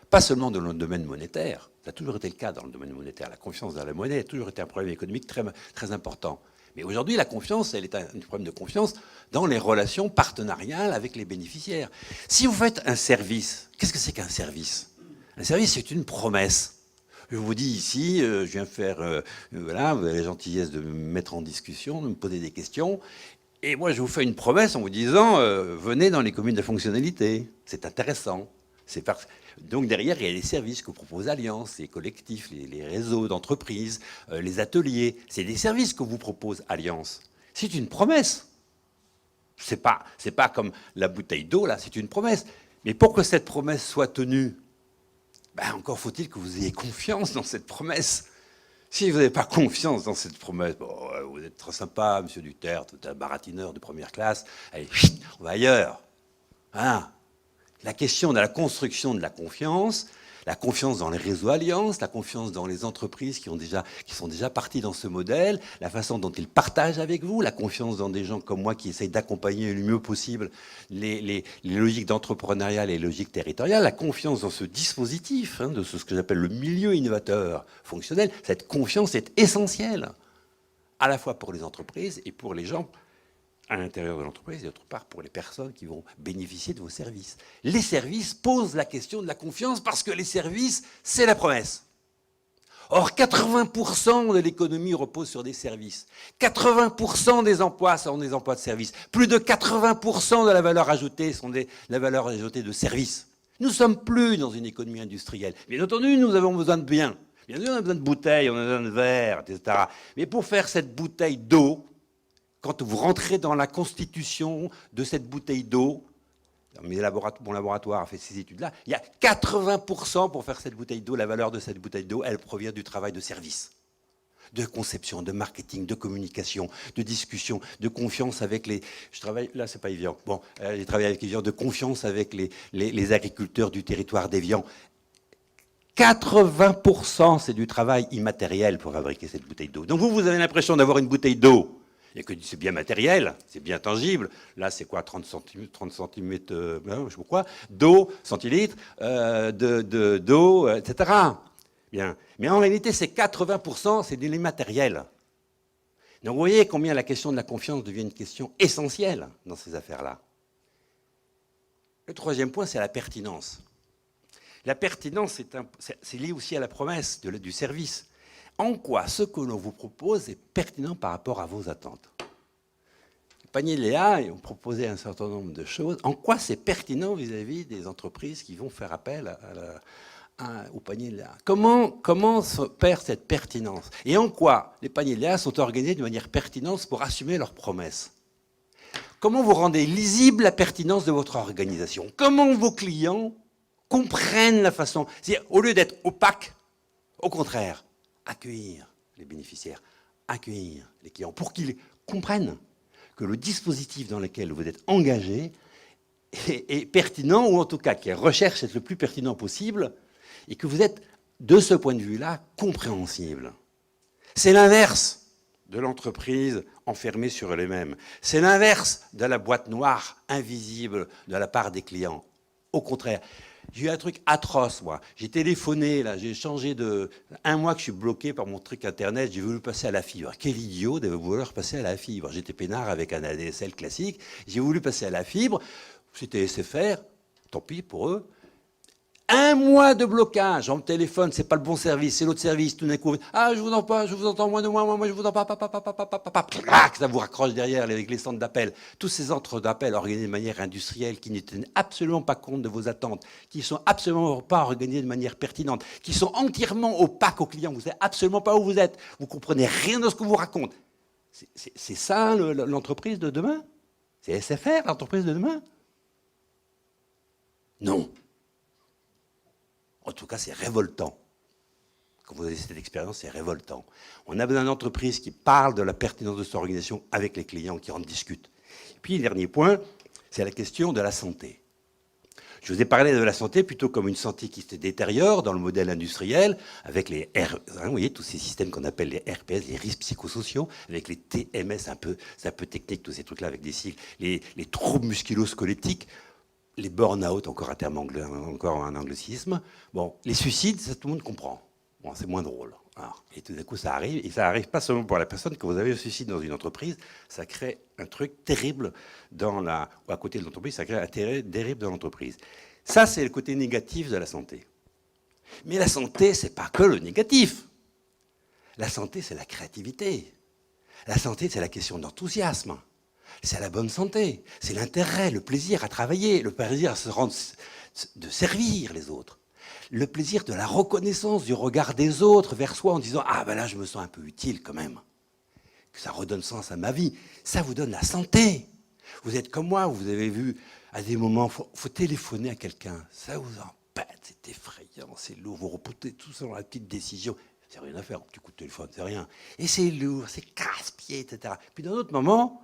Pas seulement dans le domaine monétaire, ça a toujours été le cas dans le domaine monétaire. La confiance dans la monnaie a toujours été un problème économique très, très important. Mais aujourd'hui, la confiance, elle est un problème de confiance dans les relations partenariales avec les bénéficiaires. Si vous faites un service, qu'est-ce que c'est qu'un service? Un service, c'est une promesse. Je vous dis ici, je viens faire... voilà, vous avez la gentillesse de me mettre en discussion, de me poser des questions. Et moi, je vous fais une promesse en vous disant, venez dans les communes de fonctionnalité. C'est intéressant. Donc derrière, il y a les services que propose Allianz, les collectifs, les réseaux d'entreprises, les ateliers. C'est des services que vous propose Allianz. C'est une promesse. C'est pas comme la bouteille d'eau, là, c'est une promesse. Mais pour que cette promesse soit tenue, ben encore faut-il que vous ayez confiance dans cette promesse. Si vous n'avez pas confiance dans cette promesse, bon, vous êtes trop sympa, monsieur Duterte, vous êtes un baratineur de première classe, allez, on va ailleurs. Hein? La question de la construction de la confiance dans les réseaux Allianz, la confiance dans les entreprises qui sont déjà parties dans ce modèle, la façon dont ils partagent avec vous, la confiance dans des gens comme moi qui essayent d'accompagner le mieux possible les logiques d'entrepreneuriat et les logiques territoriales, la confiance dans ce dispositif, hein, de ce que j'appelle le milieu innovateur fonctionnel, cette confiance est essentielle, à la fois pour les entreprises et pour les gens à l'intérieur de l'entreprise et d'autre part pour les personnes qui vont bénéficier de vos services. Les services posent la question de la confiance parce que les services, c'est la promesse. Or, 80% de l'économie repose sur des services. 80% des emplois sont des emplois de services. Plus de 80% de la valeur ajoutée sont la valeur ajoutée de services. Nous ne sommes plus dans une économie industrielle. Bien entendu, nous avons besoin de biens. Bien entendu, on a besoin de bouteilles, on a besoin de verres, etc. Mais pour faire cette bouteille d'eau, quand vous rentrez dans la constitution de cette bouteille d'eau, mon laboratoire a fait ces études-là, il y a 80% pour faire cette bouteille d'eau. La valeur de cette bouteille d'eau, elle provient du travail de service, de conception, de marketing, de communication, de discussion, de confiance avec les... Je travaille... Là, c'est pas Evian. Bon, j'ai travaillé avec Evian, de confiance avec les agriculteurs du territoire d'Evian. 80%, c'est du travail immatériel pour fabriquer cette bouteille d'eau. Donc vous avez l'impression d'avoir une bouteille d'eau. Et que c'est bien matériel, c'est bien tangible. Là, c'est quoi, 30 cm, je sais pas quoi, d'eau, centilitres, d'eau, etc. Bien. Mais en réalité, c'est 80%, c'est de l'immatériel. Donc vous voyez combien la question de la confiance devient une question essentielle dans ces affaires-là. Le troisième point, c'est la pertinence. La pertinence, c'est lié aussi à la promesse du service. En quoi ce que l'on vous propose est pertinent par rapport à vos attentes? Le panier Léa, on proposait un certain nombre de choses. En quoi c'est pertinent vis-à-vis des entreprises qui vont faire appel au panier Léa? Comment se perd cette pertinence? Et en quoi les paniers Léa sont organisés de manière pertinente pour assumer leurs promesses? Comment vous rendez lisible la pertinence de votre organisation? Comment vos clients comprennent la façon? C'est-à-dire, au lieu d'être opaque, au contraire, accueillir les bénéficiaires, accueillir les clients, pour qu'ils comprennent que le dispositif dans lequel vous êtes engagé est pertinent, ou en tout cas qui recherche d'être le plus pertinent possible, et que vous êtes, de ce point de vue-là, compréhensible. C'est l'inverse de l'entreprise enfermée sur elle-même. C'est l'inverse de la boîte noire invisible de la part des clients. Au contraire, j'ai eu un truc atroce, moi. J'ai téléphoné, là, j'ai changé de... 1 mois que je suis bloqué par mon truc Internet, j'ai voulu passer à la fibre. Quel idiot de vouloir passer à la fibre. J'étais peinard avec un ADSL classique, j'ai voulu passer à la fibre, c'était SFR, tant pis pour eux. 1 mois de blocage, on me téléphone, c'est pas le bon service, c'est l'autre service, tout d'un coup, ah, je vous entends pas, je vous entends moins de moi, je vous entends pas, ça vous raccroche derrière avec les centres d'appel. Tous ces centres d'appel organisés de manière industrielle, qui ne tiennent absolument pas compte de vos attentes, qui sont absolument pas organisés de manière pertinente, qui sont entièrement opaques aux clients, vous savez absolument pas où vous êtes, vous comprenez rien de ce que vous raconte. C'est ça l'entreprise de demain? C'est SFR, l'entreprise de demain? Non. En tout cas, c'est révoltant. Quand vous avez cette expérience, c'est révoltant. On a besoin d'une entreprise qui parle de la pertinence de cette organisation avec les clients, qui en discutent. Et puis, le dernier point, c'est la question de la santé. Je vous ai parlé de la santé plutôt comme une santé qui se détériore dans le modèle industriel, avec les vous voyez, tous ces systèmes qu'on appelle les RPS, les risques psychosociaux, avec les TMS, c'est un peu technique, tous ces trucs-là, avec des cycles, les troubles musculo-squelettiques, les burn-out, encore un terme anglais, encore un anglicisme. Bon, les suicides, ça, tout le monde comprend. Bon, c'est moins drôle. Alors, et tout d'un coup, ça arrive. Et ça arrive pas seulement pour la personne. Quand vous avez un suicide dans une entreprise, ça crée un truc terrible à côté de l'entreprise. Ça crée un terrible dans l'entreprise. Ça, c'est le côté négatif de la santé. Mais la santé, c'est pas que le négatif. La santé, c'est la créativité. La santé, c'est la question d'enthousiasme. C'est la bonne santé, c'est l'intérêt, le plaisir à travailler, le plaisir à se rendre, de servir les autres, le plaisir de la reconnaissance du regard des autres vers soi en disant « Ah ben là, je me sens un peu utile quand même », que ça redonne sens à ma vie. Ça vous donne la santé. Vous êtes comme moi, vous avez vu à des moments, faut téléphoner à quelqu'un, ça vous embête, c'est effrayant, c'est lourd, vous repoutez tout ça dans la petite décision. C'est rien à faire, un petit coup de téléphone, c'est rien. Et c'est lourd, c'est casse-pied, etc. Puis dans d'autres moments,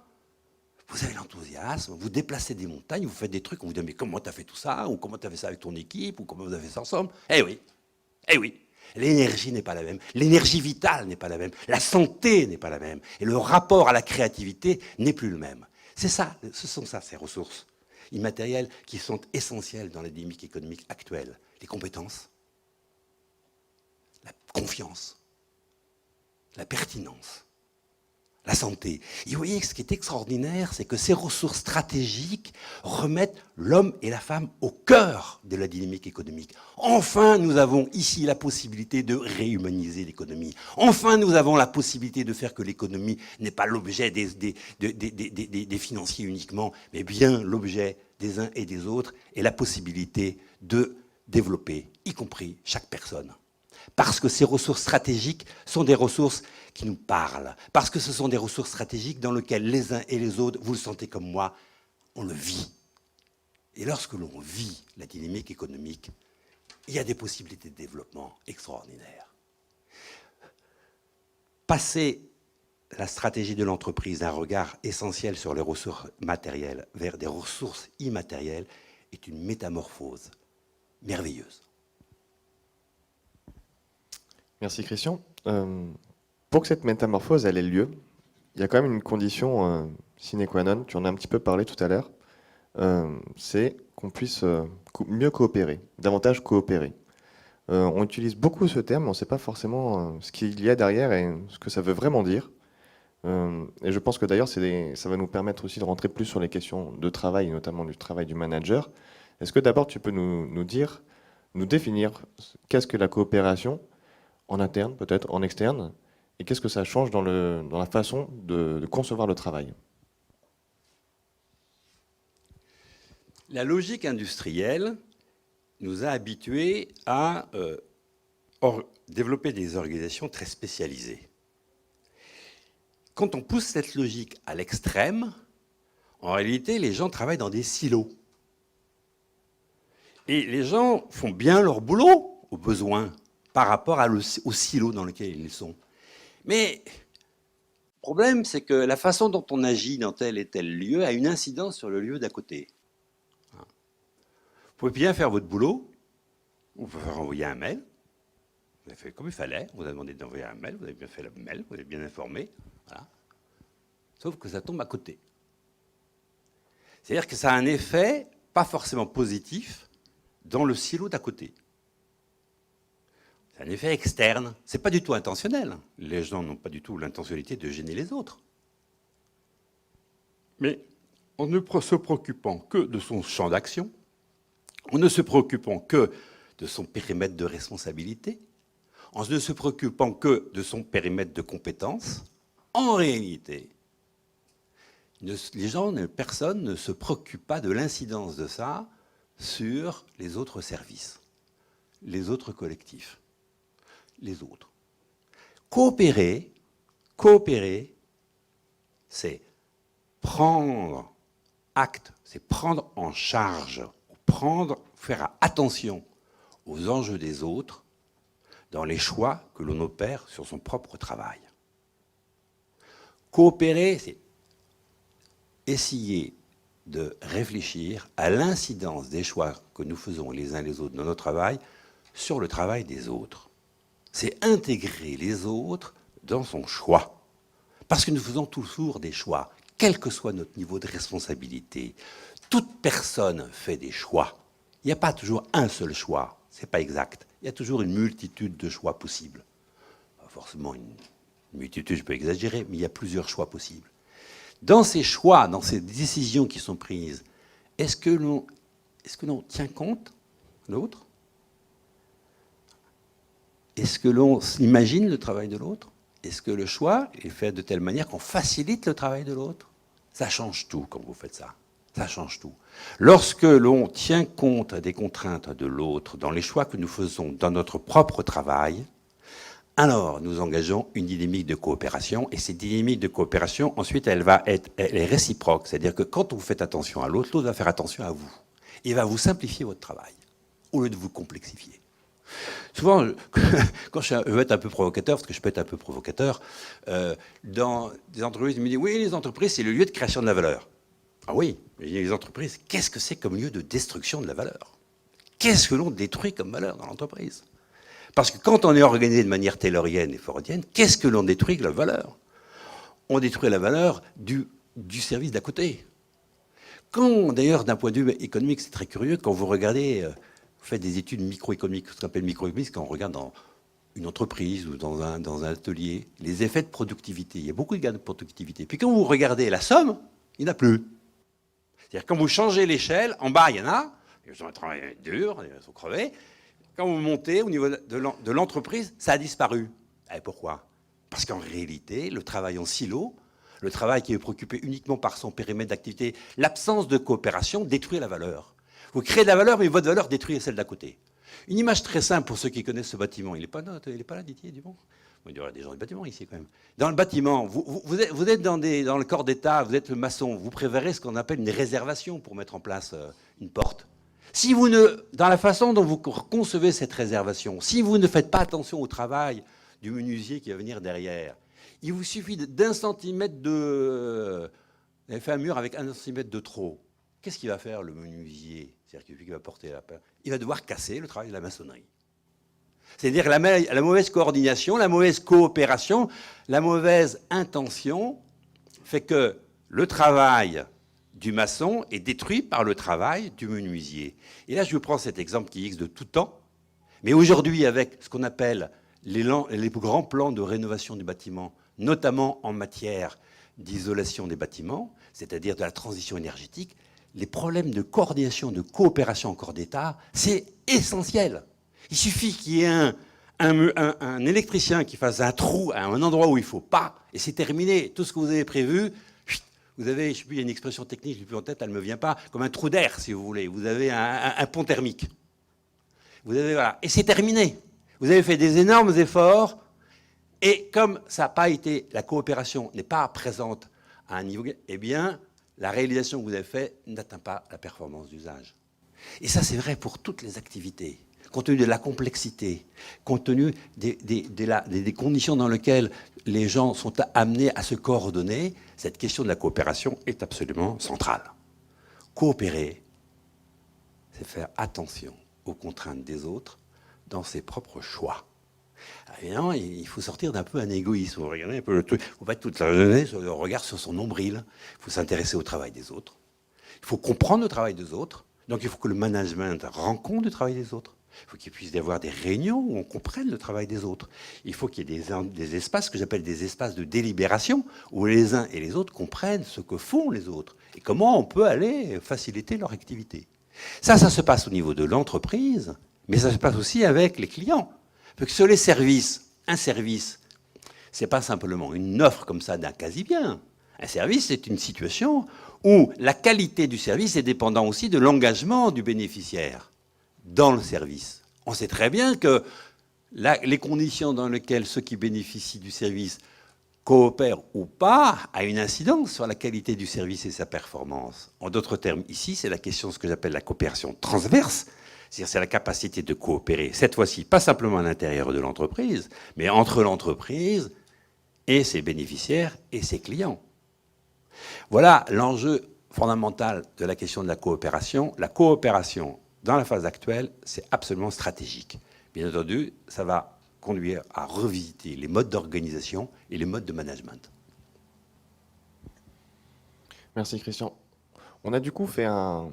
vous avez l'enthousiasme, vous déplacez des montagnes, vous faites des trucs, on vous dit mais comment tu as fait tout ça, ou comment tu as fait ça avec ton équipe, ou comment vous avez fait ça ensemble. Eh oui, l'énergie n'est pas la même, l'énergie vitale n'est pas la même, la santé n'est pas la même, et le rapport à la créativité n'est plus le même. C'est ça, ce sont ça ces ressources immatérielles qui sont essentielles dans la dynamique économique actuelle. Les compétences, la confiance, la pertinence, la santé. Et vous voyez, ce qui est extraordinaire, c'est que ces ressources stratégiques remettent l'homme et la femme au cœur de la dynamique économique. Enfin, nous avons ici la possibilité de réhumaniser l'économie. Enfin, nous avons la possibilité de faire que l'économie n'est pas l'objet des financiers uniquement, mais bien l'objet des uns et des autres, et la possibilité de développer, y compris chaque personne. Parce que ces ressources stratégiques sont des ressources qui nous parlent. Parce que ce sont des ressources stratégiques dans lesquelles les uns et les autres, vous le sentez comme moi, on le vit. Et lorsque l'on vit la dynamique économique, il y a des possibilités de développement extraordinaires. Passer la stratégie de l'entreprise d'un regard essentiel sur les ressources matérielles vers des ressources immatérielles est une métamorphose merveilleuse. Merci Christian. Pour que cette métamorphose elle ait lieu, il y a quand même une condition sine qua non, tu en as un petit peu parlé tout à l'heure, c'est qu'on puisse mieux coopérer, davantage coopérer. On utilise beaucoup ce terme, on ne sait pas forcément ce qu'il y a derrière et ce que ça veut vraiment dire. Et je pense que d'ailleurs ça va nous permettre aussi de rentrer plus sur les questions de travail, notamment du travail du manager. Est-ce que d'abord tu peux nous définir qu'est-ce que la coopération en interne, peut-être, en externe? Et qu'est-ce que ça change dans la façon de concevoir le travail? La logique industrielle nous a habitués à développer des organisations très spécialisées. Quand on pousse cette logique à l'extrême, en réalité, les gens travaillent dans des silos. Et les gens font bien leur boulot, au besoin, par rapport au silo dans lequel ils sont. Mais le problème, c'est que la façon dont on agit dans tel et tel lieu a une incidence sur le lieu d'à côté. Vous pouvez bien faire votre boulot, vous pouvez faire envoyer un mail, vous avez fait comme il fallait, on vous a demandé d'envoyer un mail, vous avez bien fait le mail, vous avez bien informé, voilà. Sauf que ça tombe à côté. C'est-à-dire que ça a un effet pas forcément positif dans le silo d'à côté. C'est un effet externe. Ce n'est pas du tout intentionnel. Les gens n'ont pas du tout l'intentionnalité de gêner les autres. Mais en ne se préoccupant que de son champ d'action, en ne se préoccupant que de son périmètre de responsabilité, en ne se préoccupant que de son périmètre de compétence, en réalité, les gens, personne ne se préoccupe pas de l'incidence de ça sur les autres services, les autres collectifs, les autres. Coopérer, c'est prendre acte, c'est prendre en charge, faire attention aux enjeux des autres dans les choix que l'on opère sur son propre travail. Coopérer, c'est essayer de réfléchir à l'incidence des choix que nous faisons les uns les autres dans notre travail sur le travail des autres. C'est intégrer les autres dans son choix. Parce que nous faisons toujours des choix, quel que soit notre niveau de responsabilité. Toute personne fait des choix. Il n'y a pas toujours un seul choix, ce n'est pas exact. Il y a toujours une multitude de choix possibles. Pas forcément une multitude, je peux exagérer, mais il y a plusieurs choix possibles. Dans ces choix, dans ces décisions qui sont prises, est-ce que l'on tient compte de l'autre? Est-ce que l'on imagine le travail de l'autre? Est-ce que le choix est fait de telle manière qu'on facilite le travail de l'autre? Ça change tout quand vous faites ça. Ça change tout. Lorsque l'on tient compte des contraintes de l'autre dans les choix que nous faisons dans notre propre travail, alors nous engageons une dynamique de coopération, et cette dynamique de coopération, ensuite, elle est réciproque. C'est-à-dire que quand vous faites attention à l'autre, l'autre va faire attention à vous. Il va vous simplifier votre travail, au lieu de vous complexifier. Souvent, quand je veux être un peu provocateur, parce que je peux être un peu provocateur, dans des entreprises, ils me disent « Oui, les entreprises, c'est le lieu de création de la valeur. » Ah oui, mais les entreprises, qu'est-ce que c'est comme lieu de destruction de la valeur? Qu'est-ce que l'on détruit comme valeur dans l'entreprise? Parce que quand on est organisé de manière taylorienne et fordienne, qu'est-ce que l'on détruit comme valeur? On détruit la valeur du service d'à côté. Quand, d'ailleurs, d'un point de vue économique, c'est très curieux, quand vous regardez, vous faites des études microéconomiques, ce qu'on appelle microéconomique, quand on regarde dans une entreprise ou dans un atelier, les effets de productivité. Il y a beaucoup de gains de productivité. Puis quand vous regardez la somme, il n'y en a plus. C'est-à-dire quand vous changez l'échelle, en bas, il y en a, ils ont un travail dur, ils sont crevés. Quand vous montez au niveau de l'entreprise, ça a disparu. Et pourquoi? Parce qu'en réalité, le travail en silo, le travail qui est préoccupé uniquement par son périmètre d'activité, l'absence de coopération détruit la valeur. Vous créez de la valeur, mais votre valeur détruit celle d'à côté. Une image très simple pour ceux qui connaissent ce bâtiment. Il n'est pas là, Didier, du bon. Il y aura des gens du bâtiment ici, quand même. Dans le bâtiment, vous êtes dans le corps d'État, vous êtes maçon, vous préférez ce qu'on appelle une réservation pour mettre en place une porte. Si vous dans la façon dont vous concevez cette réservation, si vous ne faites pas attention au travail du menuisier qui va venir derrière, il vous suffit d'un centimètre de... Vous avez fait un mur avec 1 centimètre de trop. Qu'est-ce qu'il va faire, le menuisier? C'est-à-dire qu'il va porter la peur. Il va devoir casser le travail de la maçonnerie. C'est-à-dire la mauvaise coordination, la mauvaise coopération, la mauvaise intention fait que le travail du maçon est détruit par le travail du menuisier. Et là, je vous prends cet exemple qui existe de tout temps, mais aujourd'hui, avec ce qu'on appelle les grands plans de rénovation du bâtiment, notamment en matière d'isolation des bâtiments, c'est-à-dire de la transition énergétique, les problèmes de coordination, de coopération en corps d'État, c'est essentiel. Il suffit qu'il y ait Un électricien qui fasse un trou à un endroit où il ne faut pas, et c'est terminé. Tout ce que vous avez prévu, vous avez, je ne sais plus, il y a une expression technique, je ne l'ai plus en tête, elle ne me vient pas, comme un trou d'air, si vous voulez. Vous avez un pont thermique. Vous avez, voilà, et c'est terminé. Vous avez fait des énormes efforts, et comme ça n'a pas été, la coopération n'est pas présente à un niveau, eh bien, la réalisation que vous avez faite n'atteint pas la performance d'usage. Et ça, c'est vrai pour toutes les activités. Compte tenu de la complexité, compte tenu des conditions dans lesquelles les gens sont amenés à se coordonner, cette question de la coopération est absolument centrale. Coopérer, c'est faire attention aux contraintes des autres dans ses propres choix. Évidemment, il faut sortir d'un peu un égoïsme. Vous regardez un peu le truc. Il ne faut pas être toute la journée sur le regard sur son nombril. Il faut s'intéresser au travail des autres. Il faut comprendre le travail des autres. Donc il faut que le management rende compte du travail des autres. Il faut qu'il puisse y avoir des réunions où on comprenne le travail des autres. Il faut qu'il y ait des espaces que j'appelle des espaces de délibération où les uns et les autres comprennent ce que font les autres et comment on peut aller faciliter leur activité. Ça se passe au niveau de l'entreprise, mais ça se passe aussi avec les clients. Parce que sur les services, un service, c'est pas simplement une offre comme ça d'un quasi-bien. Un service, c'est une situation où la qualité du service est dépendante aussi de l'engagement du bénéficiaire dans le service. On sait très bien que les conditions dans lesquelles ceux qui bénéficient du service coopèrent ou pas a une incidence sur la qualité du service et sa performance. En d'autres termes, ici, c'est la question de ce que j'appelle la coopération transverse, c'est-à-dire c'est la capacité de coopérer, cette fois-ci, pas simplement à l'intérieur de l'entreprise, mais entre l'entreprise et ses bénéficiaires et ses clients. Voilà l'enjeu fondamental de la question de la coopération. La coopération, dans la phase actuelle, c'est absolument stratégique. Bien entendu, ça va conduire à revisiter les modes d'organisation et les modes de management. Merci Christian. On a du coup fait un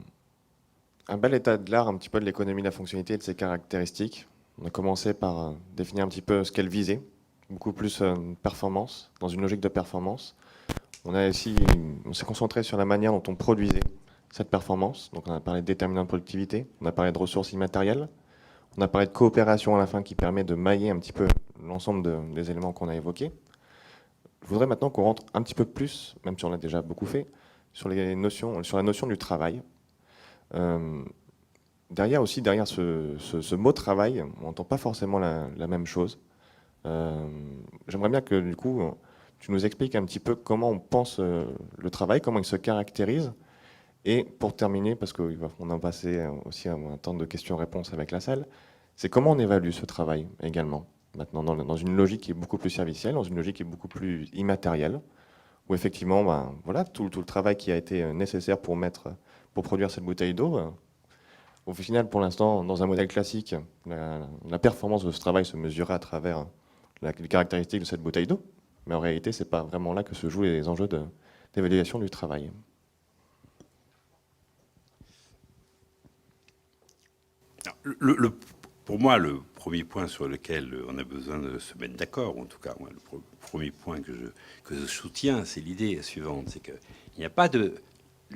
bel état de l'art un petit peu de l'économie de la fonctionnalité et de ses caractéristiques. On a commencé par définir un petit peu ce qu'elle visait, beaucoup plus performance, dans une logique de performance. On s'est concentré sur la manière dont on produisait cette performance. Donc on a parlé de déterminants de productivité, on a parlé de ressources immatérielles, on a parlé de coopération à la fin qui permet de mailler un petit peu l'ensemble des éléments qu'on a évoqués. Je voudrais maintenant qu'on rentre un petit peu plus, même si on l'a déjà beaucoup fait, sur la notion du travail. Derrière ce mot travail, on n'entend pas forcément la même chose. J'aimerais bien que du coup, tu nous expliques un petit peu comment on pense le travail, comment il se caractérise. Et pour terminer, parce qu'on a passé aussi un temps de questions-réponses avec la salle, c'est comment on évalue ce travail également, maintenant dans une logique qui est beaucoup plus servicielle, dans une logique qui est beaucoup plus immatérielle, où effectivement, voilà, tout le travail qui a été nécessaire pour produire cette bouteille d'eau, au final, pour l'instant, dans un modèle classique, la performance de ce travail se mesurait à travers les caractéristiques de cette bouteille d'eau, mais en réalité, c'est pas vraiment là que se jouent les enjeux d'évaluation du travail. Pour moi, le premier point sur lequel on a besoin de se mettre d'accord, ou en tout cas, moi, le premier point que je soutiens, c'est l'idée suivante, c'est qu'il n'y a pas de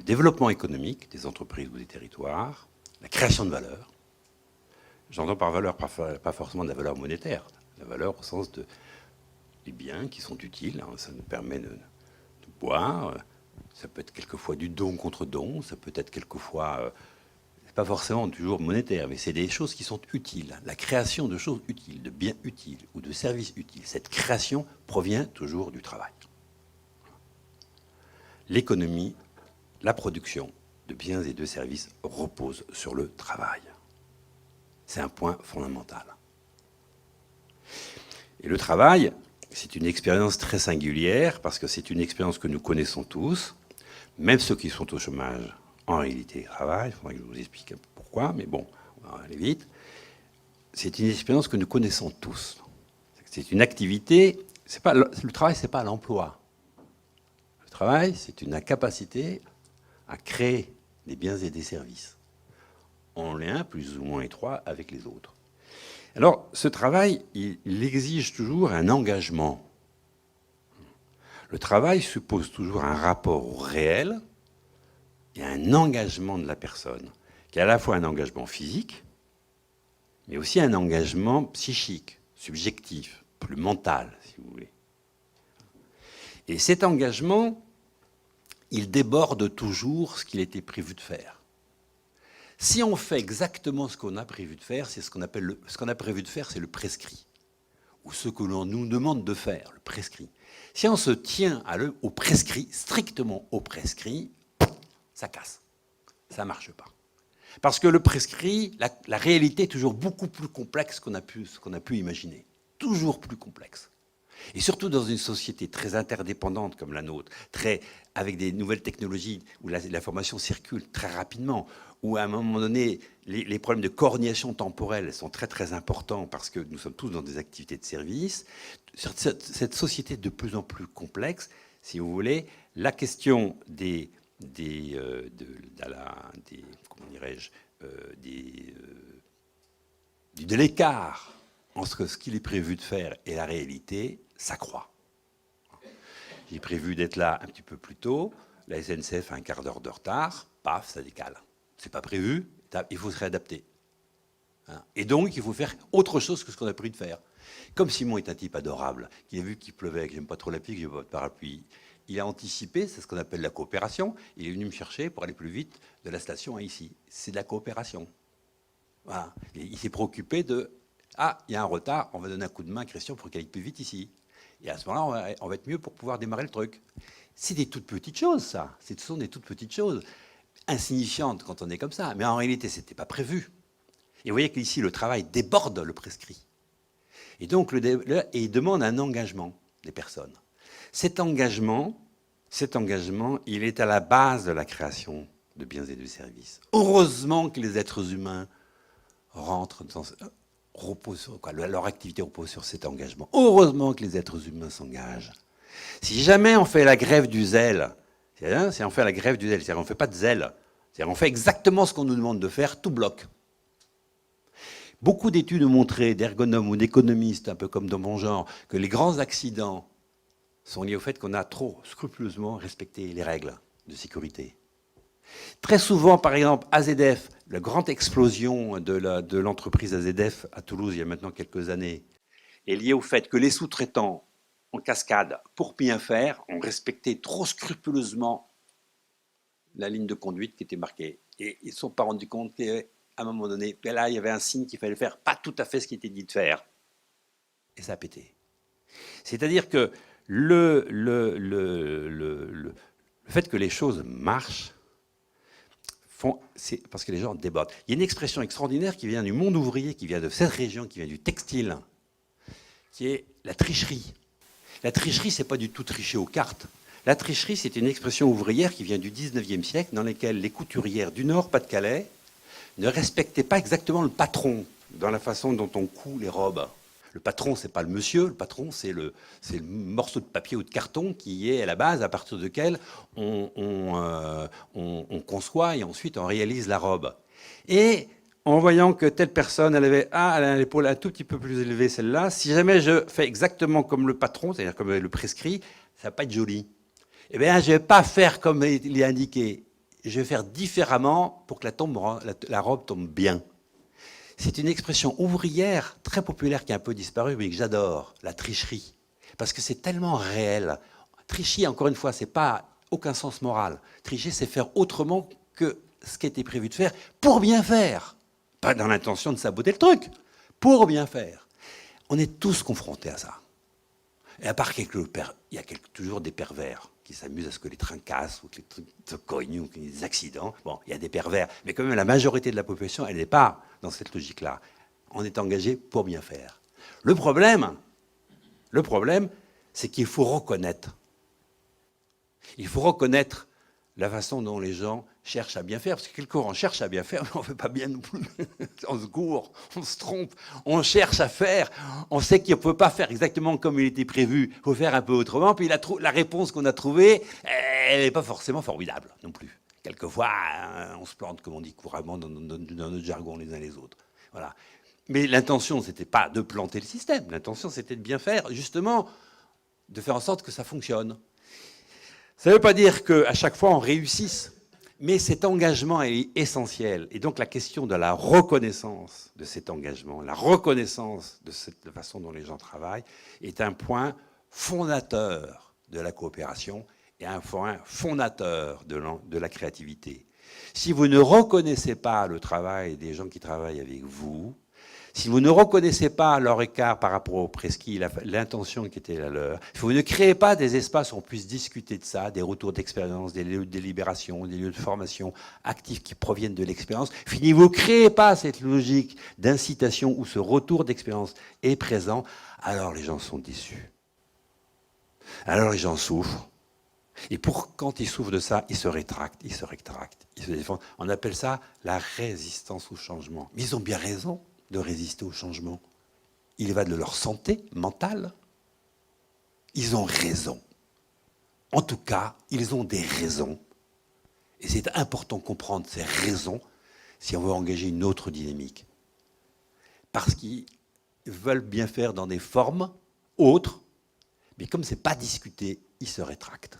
développement économique des entreprises ou des territoires, la création de valeur. J'entends par valeur pas forcément de la valeur monétaire, la valeur au sens des biens qui sont utiles, hein, ça nous permet de boire, ça peut être quelquefois du don contre don, ça peut être quelquefois... pas forcément toujours monétaire, mais c'est des choses qui sont utiles. La création de choses utiles, de biens utiles ou de services utiles, cette création provient toujours du travail. L'économie, la production de biens et de services repose sur le travail. C'est un point fondamental. Et le travail, c'est une expérience très singulière parce que c'est une expérience que nous connaissons tous, même ceux qui sont au chômage. En réalité, travail, il faudrait que je vous explique un peu pourquoi, mais bon, on va aller vite. C'est une expérience que nous connaissons tous. C'est une activité, le travail, ce n'est pas l'emploi. Le travail, c'est une capacité à créer des biens et des services, en lien plus ou moins étroit avec les autres. Alors, ce travail, il exige toujours un engagement. Le travail suppose toujours un rapport au réel, il y a un engagement de la personne, qui est à la fois un engagement physique, mais aussi un engagement psychique, subjectif, plus mental, si vous voulez. Et cet engagement, il déborde toujours ce qu'il était prévu de faire. Si on fait exactement ce qu'on a prévu de faire, c'est ce qu'on a prévu de faire, c'est le prescrit. Ou ce que l'on nous demande de faire, le prescrit. Si on se tient au prescrit, strictement au prescrit, ça casse. Ça ne marche pas. Parce que le prescrit, la réalité est toujours beaucoup plus complexe qu'on a pu imaginer. Toujours plus complexe. Et surtout dans une société très interdépendante comme la nôtre, avec des nouvelles technologies où l'information circule très rapidement, où à un moment donné, les problèmes de coordination temporelle sont très très importants parce que nous sommes tous dans des activités de service. Cette société de plus en plus complexe, si vous voulez, la question de l'écart entre ce qu'il est prévu de faire et la réalité s'accroît. J'ai prévu d'être là un petit peu plus tôt, la SNCF a un quart d'heure de retard, paf, ça décale. C'est pas prévu, il faut se réadapter. Et donc, il faut faire autre chose que ce qu'on a prévu de faire. Comme Simon est un type adorable, qui a vu qu'il pleuvait, que j'aime pas trop la pluie, que j'aime pas de parapluie, il a anticipé, c'est ce qu'on appelle la coopération. Il est venu me chercher pour aller plus vite de la station à ici. C'est de la coopération. Voilà. Et il s'est préoccupé de « Ah, il y a un retard, on va donner un coup de main à Christian pour qu'il aille plus vite ici. » Et à ce moment-là, on va être mieux pour pouvoir démarrer le truc. C'est des toutes petites choses, ça. Ce sont des toutes petites choses, insignifiantes quand on est comme ça. Mais en réalité, ce n'était pas prévu. Et vous voyez qu'ici, le travail déborde le prescrit. Et donc, il demande un engagement des personnes. Cet engagement, il est à la base de la création de biens et de services. Heureusement que les êtres humains leur activité repose sur cet engagement. Heureusement que les êtres humains s'engagent. Si jamais on fait la grève du zèle, c'est-à-dire on ne fait pas de zèle, c'est-à-dire on fait exactement ce qu'on nous demande de faire, tout bloque. Beaucoup d'études ont montré, d'ergonomes ou d'économistes, un peu comme dans mon genre, que les grands accidents sont liés au fait qu'on a trop scrupuleusement respecté les règles de sécurité. Très souvent, par exemple, AZF, la grande explosion de l'entreprise AZF à Toulouse il y a maintenant quelques années, est liée au fait que les sous-traitants, en cascade, pour bien faire, ont respecté trop scrupuleusement la ligne de conduite qui était marquée. Et ils ne se sont pas rendus compte qu'à un moment donné, là, il y avait un signe qu'il fallait faire, pas tout à fait ce qui était dit de faire. Et ça a pété. C'est-à-dire que le fait que les choses marchent, c'est parce que les gens débordent. Il y a une expression extraordinaire qui vient du monde ouvrier, qui vient de cette région, qui vient du textile, qui est la tricherie. La tricherie, c'est pas du tout tricher aux cartes. La tricherie, c'est une expression ouvrière qui vient du 19e siècle, dans laquelle les couturières du Nord, Pas-de-Calais, ne respectaient pas exactement le patron dans la façon dont on coud les robes. Le patron, c'est pas le monsieur, le patron, c'est le morceau de papier ou de carton qui est à la base à partir duquel on conçoit et ensuite on réalise la robe. Et en voyant que telle personne, elle a l'épaule un tout petit peu plus élevée, celle-là, si jamais je fais exactement comme le patron, c'est-à-dire comme le prescrit, ça va pas être joli. Eh bien, je vais pas faire comme il est indiqué. Je vais faire différemment pour que la robe tombe bien. C'est une expression ouvrière très populaire qui a un peu disparu, mais que j'adore, la tricherie. Parce que c'est tellement réel. Tricher, encore une fois, c'est pas aucun sens moral. Tricher, c'est faire autrement que ce qui était prévu de faire pour bien faire. Pas dans l'intention de saboter le truc, pour bien faire. On est tous confrontés à ça. Et à part il y a toujours des pervers qui s'amusent à ce que les trains cassent, ou que les trucs se cognent, ou qu'il y ait des accidents. Bon, il y a des pervers, mais quand même la majorité de la population, elle n'est pas dans cette logique-là. On est engagé pour bien faire. Le problème, c'est qu'il faut reconnaître. Il faut reconnaître la façon dont les gens cherchent à bien faire, parce que quelquefois on cherche à bien faire, mais on ne fait pas bien non plus. On se gourre, on se trompe, on cherche à faire, on sait qu'on ne peut pas faire exactement comme il était prévu, il faut faire un peu autrement, puis la réponse qu'on a trouvée, elle n'est pas forcément formidable non plus. Quelquefois, on se plante, comme on dit couramment dans notre jargon les uns les autres. Voilà. Mais l'intention, ce n'était pas de planter le système, l'intention, c'était de bien faire, justement, de faire en sorte que ça fonctionne. Ça ne veut pas dire qu'à chaque fois, on réussisse. Mais cet engagement est essentiel. Et donc la question de la reconnaissance de cet engagement, la reconnaissance de cette façon dont les gens travaillent, est un point fondateur de la coopération et un point fondateur de la créativité. Si vous ne reconnaissez pas le travail des gens qui travaillent avec vous, si vous ne reconnaissez pas leur écart par rapport au prescrit, l'intention qui était la leur, si vous ne créez pas des espaces où on puisse discuter de ça, des retours d'expérience, des lieux de délibération, des lieux de formation actifs qui proviennent de l'expérience, si vous ne créez pas cette logique d'incitation où ce retour d'expérience est présent, alors les gens sont déçus. Alors les gens souffrent. Et quand ils souffrent de ça, ils se rétractent, ils se défendent. On appelle ça la résistance au changement. Mais ils ont bien raison de résister au changement. Il va de leur santé mentale. Ils ont raison. En tout cas, ils ont des raisons. Et c'est important de comprendre ces raisons si on veut engager une autre dynamique. Parce qu'ils veulent bien faire dans des formes autres, mais comme ce n'est pas discuté, ils se rétractent.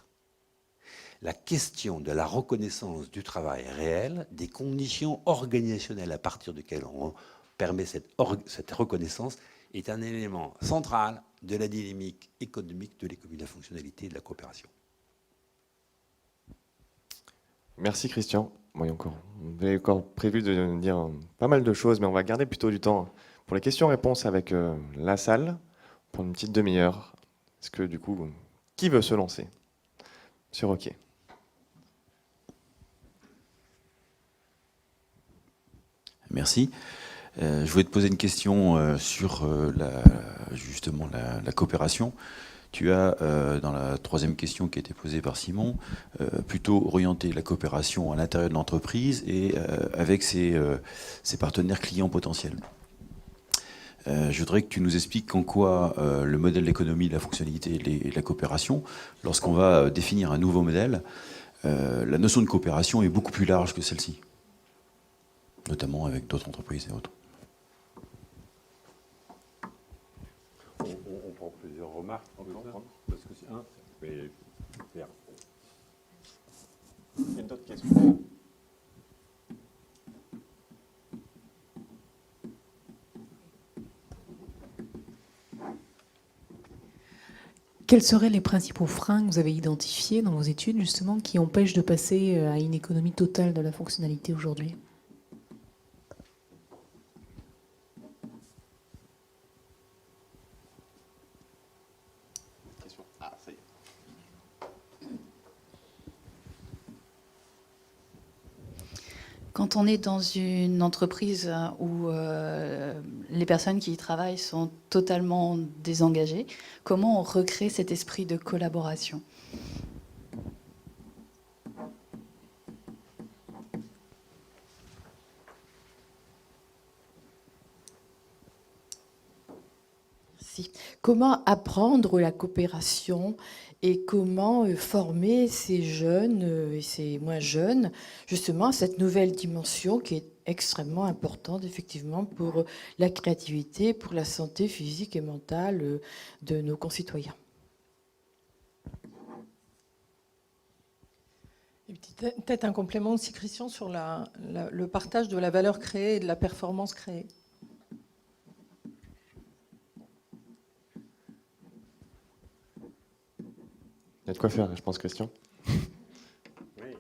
La question de la reconnaissance du travail réel, des conditions organisationnelles à partir desquelles on permet cette reconnaissance, est un élément central de la dynamique économique de l'économie de la fonctionnalité et de la coopération. Merci Christian. Bon, vous avez encore prévu de dire pas mal de choses, mais on va garder plutôt du temps pour les questions-réponses avec la salle, pour une petite demi-heure. Est-ce que du coup, qui veut se lancer? Monsieur Roquier. Merci. Je voulais te poser une question sur justement la coopération. Tu as, dans la troisième question qui a été posée par Simon, plutôt orienté la coopération à l'intérieur de l'entreprise et avec ses partenaires clients potentiels. Je voudrais que tu nous expliques en quoi le modèle d'économie de la fonctionnalité et de la coopération, lorsqu'on va définir un nouveau modèle, la notion de coopération est beaucoup plus large que celle-ci, notamment avec d'autres entreprises et autres. On prend plusieurs remarques. Parce que c'est un, mais faire. Il y a d'autres questions. Quels seraient les principaux freins que vous avez identifiés dans vos études, justement, qui empêchent de passer à une économie totale de la fonctionnalité aujourd'hui ? Quand on est dans une entreprise où les personnes qui y travaillent sont totalement désengagées, comment on recrée cet esprit de collaboration ? Comment apprendre la coopération et comment former ces jeunes et ces moins jeunes justement à cette nouvelle dimension qui est extrêmement importante effectivement pour la créativité, pour la santé physique et mentale de nos concitoyens. Et peut-être un complément aussi, Christian, sur le partage de la valeur créée et de la performance créée. Il y a de quoi faire, je pense, Christian. Oui.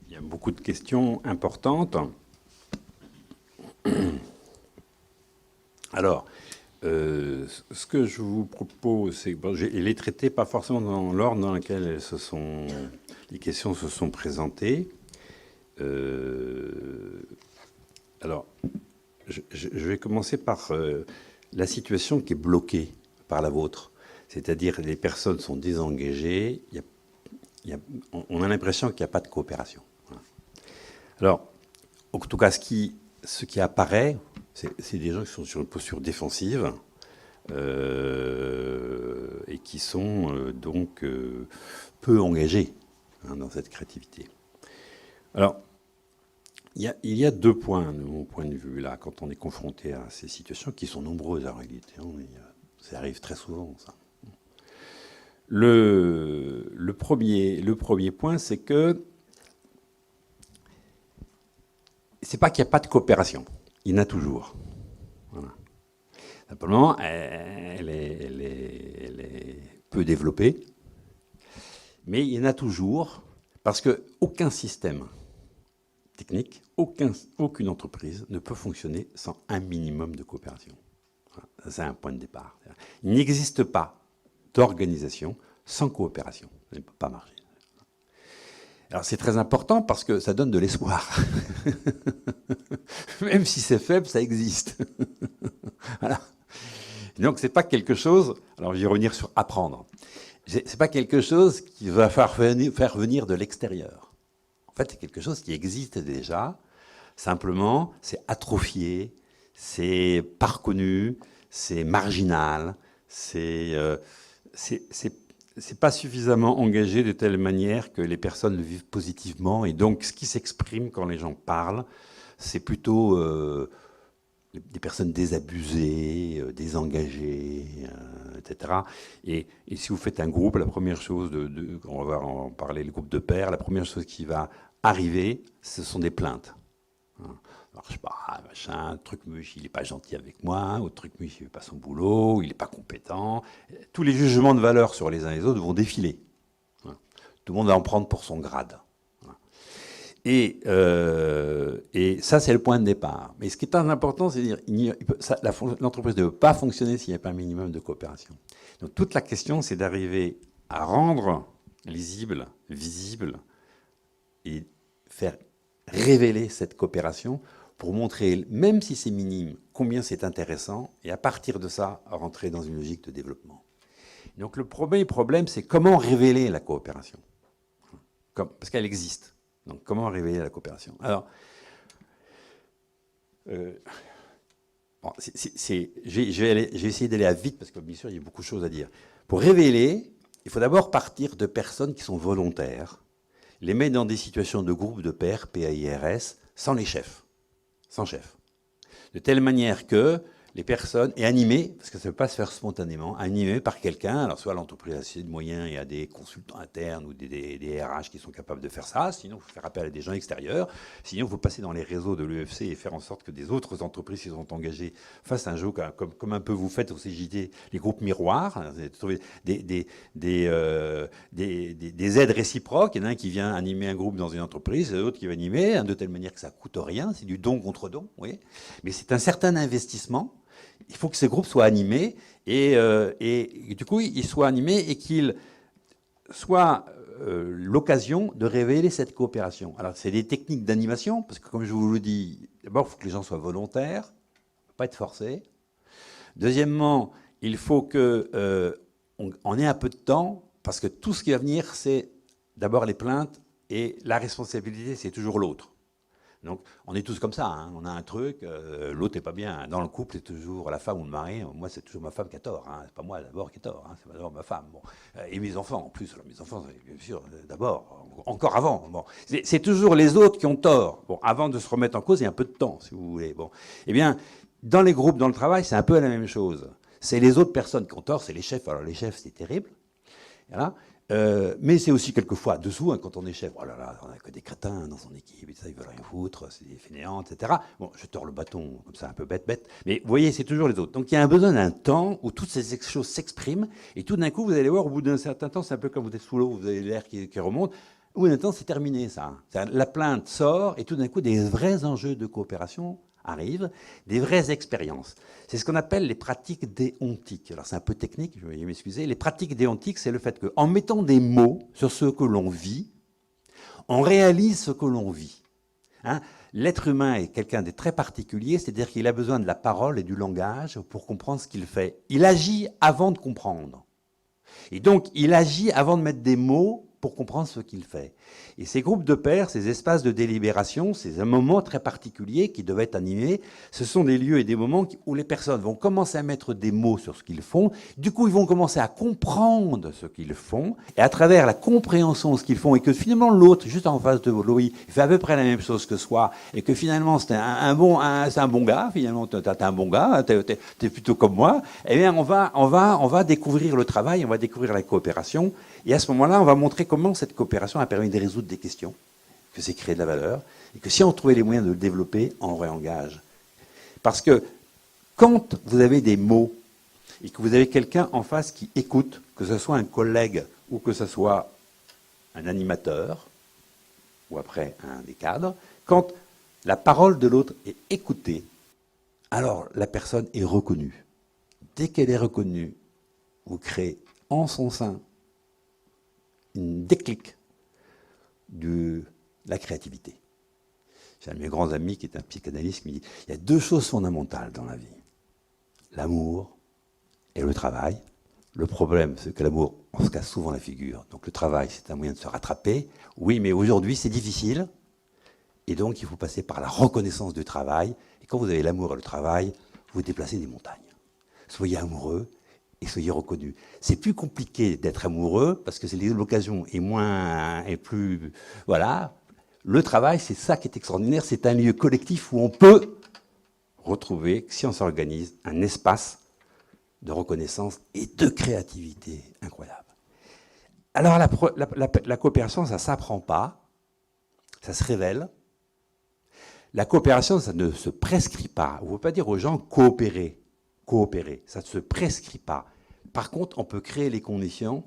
Il y a beaucoup de questions importantes. Alors, ce que je vous propose, c'est que je les traiter pas forcément dans l'ordre dans lequel les questions se sont présentées. Alors, je vais commencer par la situation qui est bloquée par la vôtre. C'est-à-dire les personnes sont désengagées, on a l'impression qu'il n'y a pas de coopération. Alors, en tout cas, ce qui apparaît, c'est des gens qui sont sur une posture défensive et qui sont donc peu engagés dans cette créativité. Alors, il y a deux points, de mon point de vue, là, quand on est confronté à ces situations, qui sont nombreuses en réalité. Ça arrive très souvent, ça. Le premier point, c'est que c'est pas qu'il n'y a pas de coopération. Il y en a toujours. Voilà. Simplement, elle est peu développée. Mais il y en a toujours, parce qu'aucun système technique, aucune entreprise ne peut fonctionner sans un minimum de coopération. Voilà. C'est un point de départ. Il n'existe pas d'organisation sans coopération. Ça ne peut pas marcher. Alors c'est très important parce que ça donne de l'espoir. Même si c'est faible, ça existe. Voilà. Donc c'est pas quelque chose, alors je vais revenir sur apprendre, c'est pas quelque chose qui va faire venir de l'extérieur. En fait, c'est quelque chose qui existe déjà, simplement c'est atrophié, c'est pas reconnu, c'est marginal, c'est pas suffisamment engagé de telle manière que les personnes le vivent positivement. Et donc, ce qui s'exprime quand les gens parlent, c'est plutôt des personnes désabusées, désengagées, etc. Et si vous faites un groupe, la première chose, on va en parler, le groupe de pairs, la première chose qui va arriver, ce sont des plaintes. Marche pas, machin, Trucmuche, il n'est pas gentil avec moi, ou Trucmuche, il ne fait pas son boulot, il n'est pas compétent. Tous les jugements de valeur sur les uns et les autres vont défiler. Tout le monde va en prendre pour son grade. Et ça, c'est le point de départ. Mais ce qui est très important, c'est de dire l'entreprise ne peut pas fonctionner s'il n'y a pas un minimum de coopération. Donc toute la question, c'est d'arriver à rendre lisible, visible, et faire révéler cette coopération pour montrer, même si c'est minime, combien c'est intéressant, et à partir de ça, rentrer dans une logique de développement. Donc le premier problème, c'est comment révéler la coopération. Parce qu'elle existe. Donc comment révéler la coopération? Alors, bon, j'ai essayé d'aller à vite, parce que bien sûr, il y a beaucoup de choses à dire. Pour révéler, il faut d'abord partir de personnes qui sont volontaires, les mettre dans des situations de groupe de pairs, PAIRS, sans les chefs. Sans chef. De telle manière que les personnes, et animées, parce que ça ne peut pas se faire spontanément, animées par quelqu'un, alors soit l'entreprise a assez de moyens et a des consultants internes ou des RH qui sont capables de faire ça, sinon il faut faire appel à des gens extérieurs, sinon il faut passer dans les réseaux de l'UFC et faire en sorte que des autres entreprises qui sont engagées fassent un jeu comme un peu vous faites au CJT, les groupes miroirs, trouver des aides réciproques, il y en a un qui vient animer un groupe dans une entreprise, l'autre qui va animer, de telle manière que ça ne coûte rien, c'est du don contre don, vous voyez, mais c'est un certain investissement. Il faut que ces groupes soient animés et du coup, ils soient animés et qu'ils soient l'occasion de révéler cette coopération. Alors, c'est des techniques d'animation, parce que comme je vous le dis, d'abord, il faut que les gens soient volontaires, il ne faut pas être forcés. Deuxièmement, il faut qu'on ait un peu de temps, parce que tout ce qui va venir, c'est d'abord les plaintes et la responsabilité, c'est toujours l'autre. Donc, on est tous comme ça, hein. On a un truc, l'autre n'est pas bien. Dans le couple, c'est toujours la femme ou le mari. Moi, c'est toujours ma femme qui a tort. Hein. C'est pas moi d'abord qui a tort, hein. C'est d'abord ma femme. Bon. Et mes enfants, en plus. Alors, mes enfants, bien sûr, d'abord, encore avant. Bon. C'est toujours les autres qui ont tort. Bon, avant de se remettre en cause, il y a un peu de temps, si vous voulez. Bon. Eh bien, dans les groupes, dans le travail, c'est un peu la même chose. C'est les autres personnes qui ont tort, c'est les chefs. Alors, les chefs, c'est terrible. Voilà. Mais c'est aussi quelquefois dessous, hein, quand on est chef, oh là là, on n'a que des crétins dans son équipe, et ça, ils veulent rien foutre, c'est des fainéants, etc. Bon, je tords le bâton, comme ça, un peu bête, mais vous voyez, c'est toujours les autres. Donc il y a un besoin d'un temps où toutes ces choses s'expriment, et tout d'un coup, vous allez voir, au bout d'un certain temps, c'est un peu comme vous êtes sous l'eau, vous avez l'air qui remonte, au bout d'un temps, c'est terminé, ça. La plainte sort, et tout d'un coup, des vrais enjeux de coopération arrivent, des vraies expériences. C'est ce qu'on appelle les pratiques déontiques. Alors c'est un peu technique, je vais m'excuser. Les pratiques déontiques, c'est le fait qu'en mettant des mots sur ce que l'on vit, on réalise ce que l'on vit. Hein? L'être humain est quelqu'un de très particulier, c'est-à-dire qu'il a besoin de la parole et du langage pour comprendre ce qu'il fait. Il agit avant de comprendre. Et donc, il agit avant de mettre des mots pour comprendre ce qu'il fait. Et ces groupes de pairs, ces espaces de délibération, c'est un moment très particulier qui devait être animé. Ce sont des lieux et des moments où les personnes vont commencer à mettre des mots sur ce qu'ils font. Du coup, ils vont commencer à comprendre ce qu'ils font. Et à travers la compréhension de ce qu'ils font, et que finalement l'autre, juste en face de Louis, fait à peu près la même chose que soi, et que finalement c'est un bon gars, finalement, t'es un bon gars, t'es plutôt comme moi, eh bien on va découvrir le travail, on va découvrir la coopération. Et à ce moment-là, on va montrer comment cette coopération a permis de résoudre des questions, que c'est créer de la valeur, et que si on trouvait les moyens de le développer, on le réengage. Parce que quand vous avez des mots, et que vous avez quelqu'un en face qui écoute, que ce soit un collègue ou que ce soit un animateur, ou après un des cadres, quand la parole de l'autre est écoutée, alors la personne est reconnue. Dès qu'elle est reconnue, vous créez en son sein une déclic de la créativité. J'ai un de mes grands amis qui est un psychanalyste qui me dit il y a deux choses fondamentales dans la vie, l'amour et le travail. Le problème, c'est que l'amour, on se casse souvent la figure. Donc le travail, c'est un moyen de se rattraper. Oui, mais aujourd'hui, c'est difficile. Et donc, il faut passer par la reconnaissance du travail. Et quand vous avez l'amour et le travail, vous déplacez des montagnes. Soyez amoureux et soyez reconnus. C'est plus compliqué d'être amoureux parce que l'occasion est plus... Voilà. Le travail, c'est ça qui est extraordinaire. C'est un lieu collectif où on peut retrouver, si on s'organise, un espace de reconnaissance et de créativité incroyable. Alors la coopération, ça ne s'apprend pas, ça se révèle. La coopération, ça ne se prescrit pas. On ne peut pas dire aux gens coopérer, ça ne se prescrit pas. Par contre, on peut créer les conditions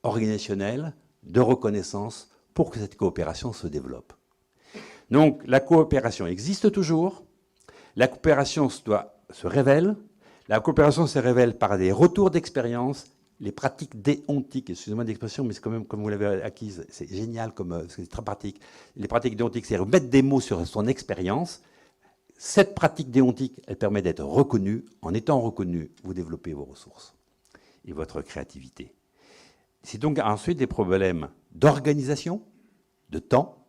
organisationnelles de reconnaissance pour que cette coopération se développe. Donc la coopération existe toujours, la coopération se révèle. La coopération se révèle par des retours d'expérience, les pratiques déontiques, excusez-moi d'expression, mais c'est quand même comme vous l'avez acquise, c'est génial, c'est très pratique. Les pratiques déontiques, c'est mettre des mots sur son expérience. Cette pratique déontique, elle permet d'être reconnue. En étant reconnue, vous développez vos ressources et votre créativité. C'est donc ensuite des problèmes d'organisation, de temps.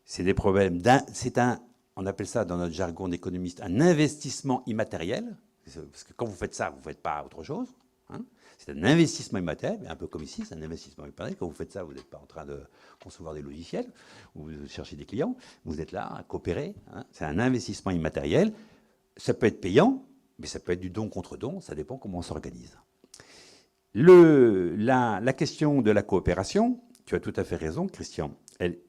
C'est des problèmes on appelle ça dans notre jargon d'économiste, un investissement immatériel. Parce que quand vous faites ça, vous ne faites pas autre chose. Hein. C'est un investissement immatériel, un peu comme ici, c'est un investissement immatériel. Quand vous faites ça, vous n'êtes pas en train de concevoir des logiciels ou de chercher des clients. Vous êtes là à coopérer. Hein. C'est un investissement immatériel. Ça peut être payant, mais ça peut être du don contre don. Ça dépend comment on s'organise. La question de la coopération, tu as tout à fait raison, Christian.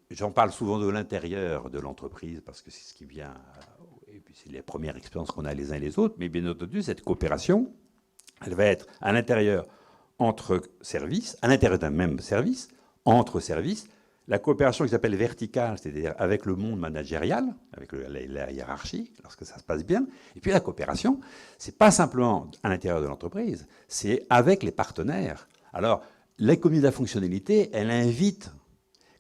J'en parle souvent de l'intérieur de l'entreprise parce que c'est ce qui vient... Et puis c'est les premières expériences qu'on a les uns et les autres, mais bien entendu, cette coopération, elle va être à l'intérieur entre services, à l'intérieur d'un même service, entre services. La coopération qui s'appelle verticale, c'est-à-dire avec le monde managérial, avec la hiérarchie, lorsque ça se passe bien. Et puis la coopération, c'est pas simplement à l'intérieur de l'entreprise, c'est avec les partenaires. Alors, l'économie de la fonctionnalité, elle invite...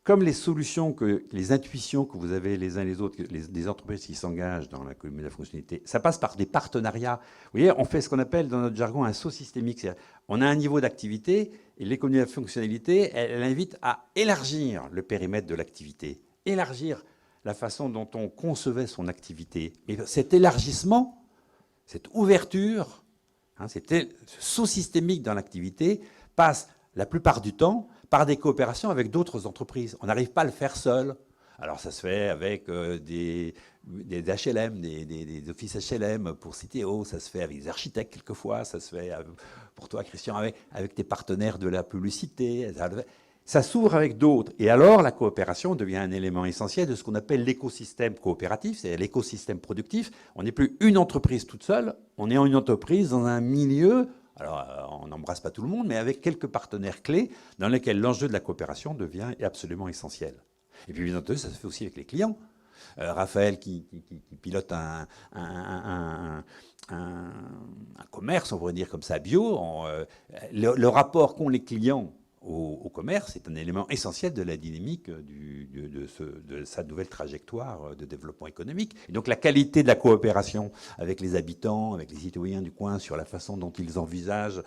Comme les solutions, les intuitions que vous avez les uns les autres, des entreprises qui s'engagent dans l'économie de la fonctionnalité, ça passe par des partenariats. Vous voyez, on fait ce qu'on appelle dans notre jargon un saut systémique. On a un niveau d'activité et l'économie de la fonctionnalité, elle invite à élargir le périmètre de l'activité, élargir la façon dont on concevait son activité. Et cet élargissement, cette ouverture, ce saut systémique dans l'activité passe la plupart du temps par des coopérations avec d'autres entreprises. On n'arrive pas à le faire seul. Alors ça se fait avec des HLM, des offices HLM, pour citer, ça se fait avec des architectes quelquefois, ça se fait pour toi, Christian, avec tes partenaires de la publicité. Ça s'ouvre avec d'autres. Et alors la coopération devient un élément essentiel de ce qu'on appelle l'écosystème coopératif, c'est l'écosystème productif. On n'est plus une entreprise toute seule, on est une entreprise dans un milieu. Alors, on n'embrasse pas tout le monde, mais avec quelques partenaires clés dans lesquels l'enjeu de la coopération devient absolument essentiel. Et puis, bien entendu, ça se fait aussi avec les clients. Raphaël, qui pilote un commerce, on pourrait dire comme ça, bio, le rapport qu'ont les clients au commerce est un élément essentiel de la dynamique de sa nouvelle trajectoire de développement économique. Et donc la qualité de la coopération avec les habitants, avec les citoyens du coin sur la façon dont ils envisagent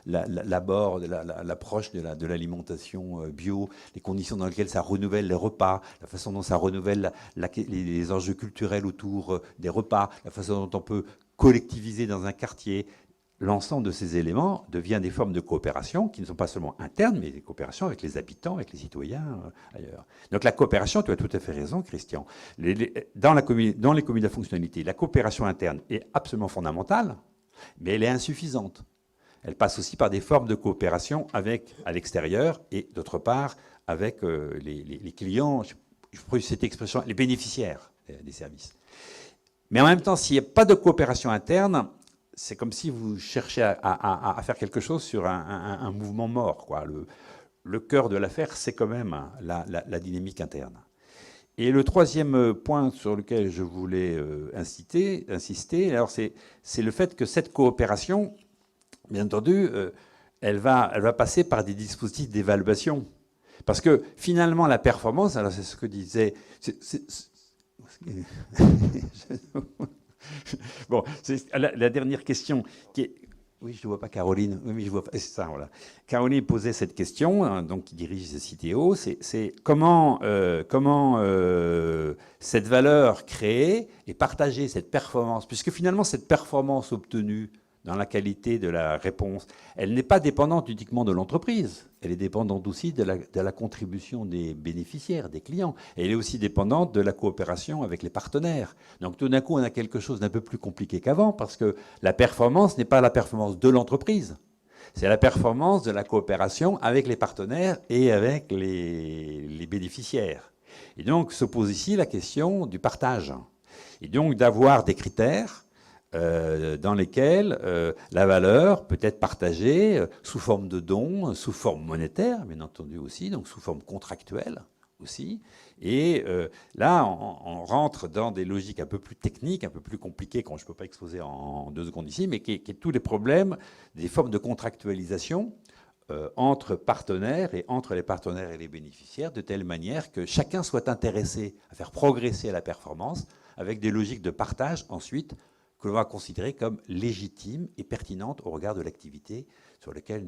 l'abord, l'approche de l'alimentation bio, les conditions dans lesquelles ça renouvelle les repas, la façon dont ça renouvelle les enjeux culturels autour des repas, la façon dont on peut collectiviser dans un quartier. L'ensemble de ces éléments devient des formes de coopération qui ne sont pas seulement internes, mais des coopérations avec les habitants, avec les citoyens ailleurs. Donc la coopération, tu as tout à fait raison, Christian. Dans les communes à fonctionnalité, la coopération interne est absolument fondamentale, mais elle est insuffisante. Elle passe aussi par des formes de coopération à l'extérieur et d'autre part avec les clients, je prends cette expression, les bénéficiaires des services. Mais en même temps, s'il n'y a pas de coopération interne, c'est comme si vous cherchiez à faire quelque chose sur un mouvement mort, quoi. Le cœur de l'affaire, c'est quand même la dynamique interne. Et le troisième point sur lequel je voulais insister, alors c'est le fait que cette coopération, bien entendu, elle va passer par des dispositifs d'évaluation. Parce que finalement, la performance, alors c'est ce que disait... Bon, c'est la dernière question qui est... Oui, je ne vois pas Caroline. Oui, je vois pas. C'est ça, voilà. Caroline posait cette question, hein, donc qui dirige Citeo, c'est comment cette valeur créée et partagée, cette performance, puisque finalement cette performance obtenue dans la qualité de la réponse, elle n'est pas dépendante uniquement de l'entreprise. Elle est dépendante aussi de la contribution des bénéficiaires, des clients. Et elle est aussi dépendante de la coopération avec les partenaires. Donc tout d'un coup, on a quelque chose d'un peu plus compliqué qu'avant, parce que la performance n'est pas la performance de l'entreprise. C'est la performance de la coopération avec les partenaires et avec les bénéficiaires. Et donc se pose ici la question du partage. Et donc d'avoir des critères dans lesquels la valeur peut être partagée sous forme de dons, sous forme monétaire, bien entendu aussi, donc sous forme contractuelle aussi. Et là, on rentre dans des logiques un peu plus techniques, un peu plus compliquées, que je ne peux pas exposer en 2 secondes ici, mais qui est tous les problèmes des formes de contractualisation entre partenaires et entre les partenaires et les bénéficiaires, de telle manière que chacun soit intéressé à faire progresser la performance avec des logiques de partage ensuite que l'on va considérer comme légitimes et pertinentes au regard de l'activité sur laquelle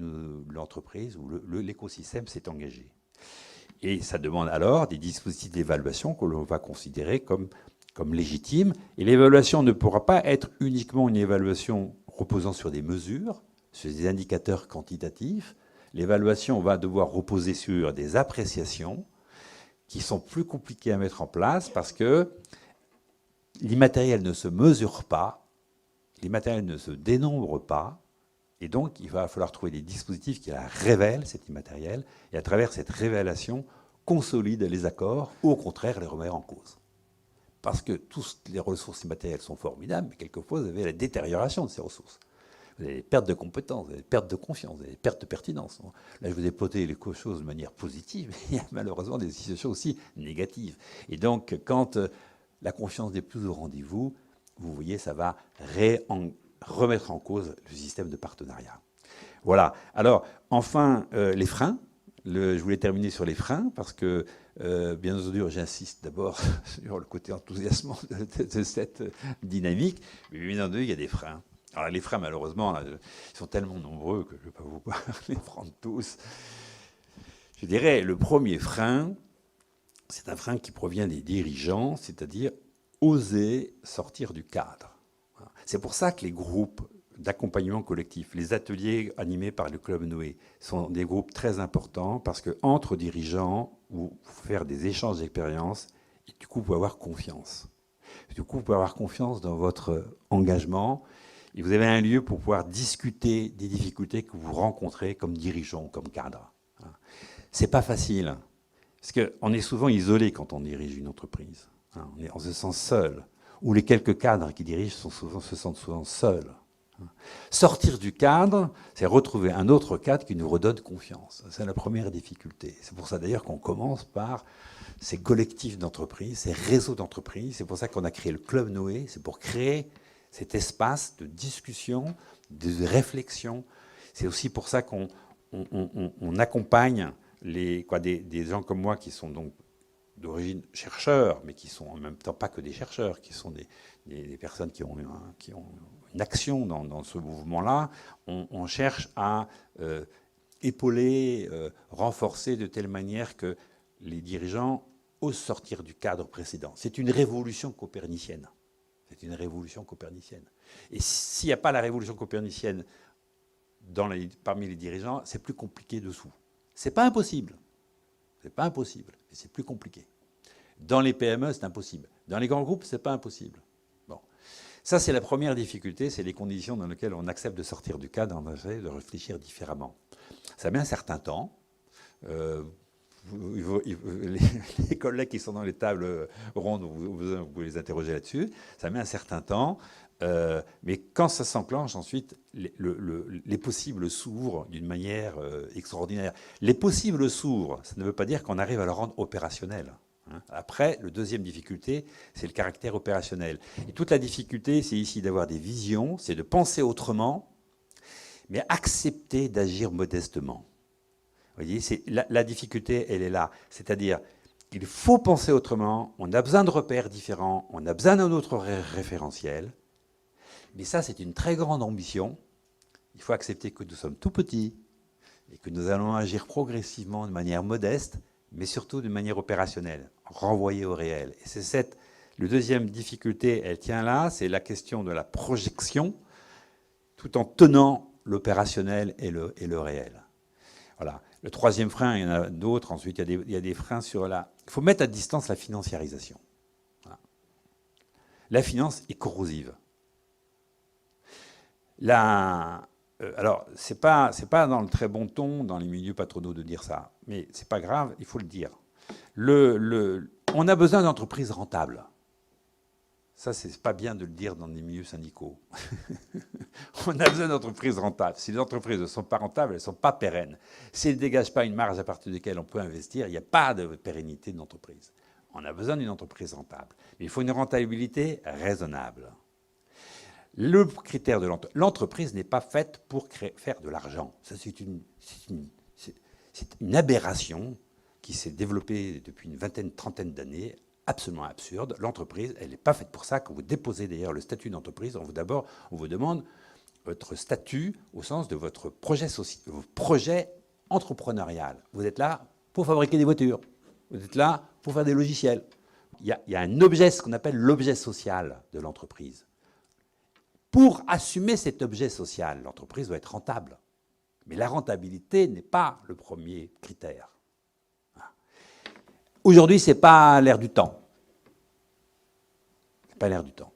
l'entreprise ou l'écosystème s'est engagé. Et ça demande alors des dispositifs d'évaluation que l'on va considérer comme légitimes. Et l'évaluation ne pourra pas être uniquement une évaluation reposant sur des mesures, sur des indicateurs quantitatifs. L'évaluation va devoir reposer sur des appréciations qui sont plus compliquées à mettre en place parce que l'immatériel ne se mesure pas, l'immatériel ne se dénombre pas, et donc il va falloir trouver des dispositifs qui la révèlent, cet immatériel, et à travers cette révélation, consolident les accords, ou au contraire les remettre en cause. Parce que toutes les ressources immatérielles sont formidables, mais quelquefois vous avez la détérioration de ces ressources. Vous avez des pertes de compétences, vous avez des pertes de confiance, vous avez des pertes de pertinence. Là, je vous ai posé les choses de manière positive, mais il y a malheureusement des situations aussi négatives. Et donc, quand la confiance n'est plus au rendez-vous, vous voyez, ça va remettre en cause le système de partenariat. Voilà. Alors, enfin, les freins. Je voulais terminer sur les freins parce que, bien entendu, j'insiste d'abord sur le côté enthousiasmant de cette dynamique, mais bien entendu, il y a des freins. Alors, les freins, malheureusement, là, ils sont tellement nombreux que je ne vais pas vous les prendre tous. Je dirais, le premier frein, c'est un frein qui provient des dirigeants, c'est-à-dire oser sortir du cadre. C'est pour ça que les groupes d'accompagnement collectif, les ateliers animés par le Club Noé sont des groupes très importants parce qu'entre dirigeants, vous faire des échanges d'expériences et du coup, vous pouvez avoir confiance. Du coup, vous pouvez avoir confiance dans votre engagement et vous avez un lieu pour pouvoir discuter des difficultés que vous rencontrez comme dirigeant, comme cadre. C'est pas facile. Parce qu'on est souvent isolé quand on dirige une entreprise. On se sent seul. Ou les quelques cadres qui dirigent se sentent souvent seuls. Sortir du cadre, c'est retrouver un autre cadre qui nous redonne confiance. C'est la première difficulté. C'est pour ça d'ailleurs qu'on commence par ces collectifs d'entreprises, ces réseaux d'entreprises. C'est pour ça qu'on a créé le Club Noé. C'est pour créer cet espace de discussion, de réflexion. C'est aussi pour ça qu'on on accompagne des gens comme moi qui sont donc d'origine chercheurs, mais qui sont en même temps pas que des chercheurs, qui sont des personnes qui ont une action dans ce mouvement-là. On cherche à épauler, renforcer de telle manière que les dirigeants osent sortir du cadre précédent. C'est une révolution copernicienne. C'est une révolution copernicienne. Et s'il n'y a pas la révolution copernicienne parmi les dirigeants, c'est plus compliqué dessous. C'est pas impossible. C'est pas impossible, mais c'est plus compliqué. Dans les PME, c'est impossible. Dans les grands groupes, c'est pas impossible. Bon. Ça, c'est la première difficulté, c'est les conditions dans lesquelles on accepte de sortir du cadre, de réfléchir différemment. Ça met un certain temps. Les collègues qui sont dans les tables rondes, vous pouvez les interroger là-dessus. Ça met un certain temps. Mais quand ça s'enclenche, ensuite, les possibles s'ouvrent d'une manière extraordinaire. Les possibles s'ouvrent, ça ne veut pas dire qu'on arrive à le rendre opérationnel. Après, la deuxième difficulté, c'est le caractère opérationnel. Et toute la difficulté, c'est ici d'avoir des visions, c'est de penser autrement, mais accepter d'agir modestement. Vous voyez, la difficulté, elle est là. C'est-à-dire qu'il faut penser autrement, on a besoin de repères différents, on a besoin d'un autre référentiel. Mais ça, c'est une très grande ambition. Il faut accepter que nous sommes tout petits et que nous allons agir progressivement de manière modeste, mais surtout de manière opérationnelle, renvoyée au réel. Et c'est la deuxième difficulté, elle tient là, c'est la question de la projection, tout en tenant l'opérationnel et le réel. Voilà. Le troisième frein, il y en a d'autres. Ensuite, il y a des freins sur la... Il faut mettre à distance la financiarisation. Voilà. La finance est corrosive. Alors, c'est pas dans le très bon ton, dans les milieux patronaux de dire ça, mais c'est pas grave, il faut le dire. On a besoin d'entreprises rentables. Ça, c'est pas bien de le dire dans des milieux syndicaux. On a besoin d'entreprises rentables. Si les entreprises ne sont pas rentables, elles ne sont pas pérennes. Si elles ne dégagent pas une marge à partir de laquelle on peut investir, il n'y a pas de pérennité de l'entreprise. On a besoin d'une entreprise rentable. Mais il faut une rentabilité raisonnable. Le critère de l'entreprise n'est pas faite pour faire de l'argent. Ça, c'est une aberration qui s'est développée depuis une vingtaine, trentaine d'années, absolument absurde. L'entreprise, elle n'est pas faite pour ça. Quand vous déposez d'ailleurs le statut d'entreprise, on vous demande votre statut au sens de votre projet entrepreneurial. Vous êtes là pour fabriquer des voitures. Vous êtes là pour faire des logiciels. Il y a un objet, ce qu'on appelle l'objet social de l'entreprise. Pour assumer cet objet social, l'entreprise doit être rentable. Mais la rentabilité n'est pas le premier critère. Aujourd'hui, ce n'est pas l'air du temps. Ce n'est pas l'air du temps.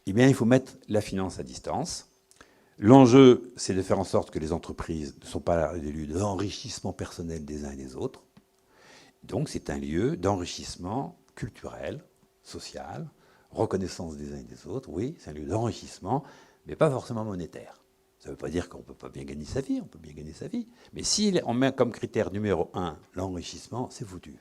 Eh bien, il faut mettre la finance à distance. L'enjeu, c'est de faire en sorte que les entreprises ne sont pas des lieux d'enrichissement personnel des uns et des autres. Donc, c'est un lieu d'enrichissement culturel, social, reconnaissance des uns et des autres. Oui, c'est un lieu d'enrichissement, mais pas forcément monétaire. Ça ne veut pas dire qu'on ne peut pas bien gagner sa vie, on peut bien gagner sa vie. Mais si on met comme critère numéro 1 l'enrichissement, c'est foutu.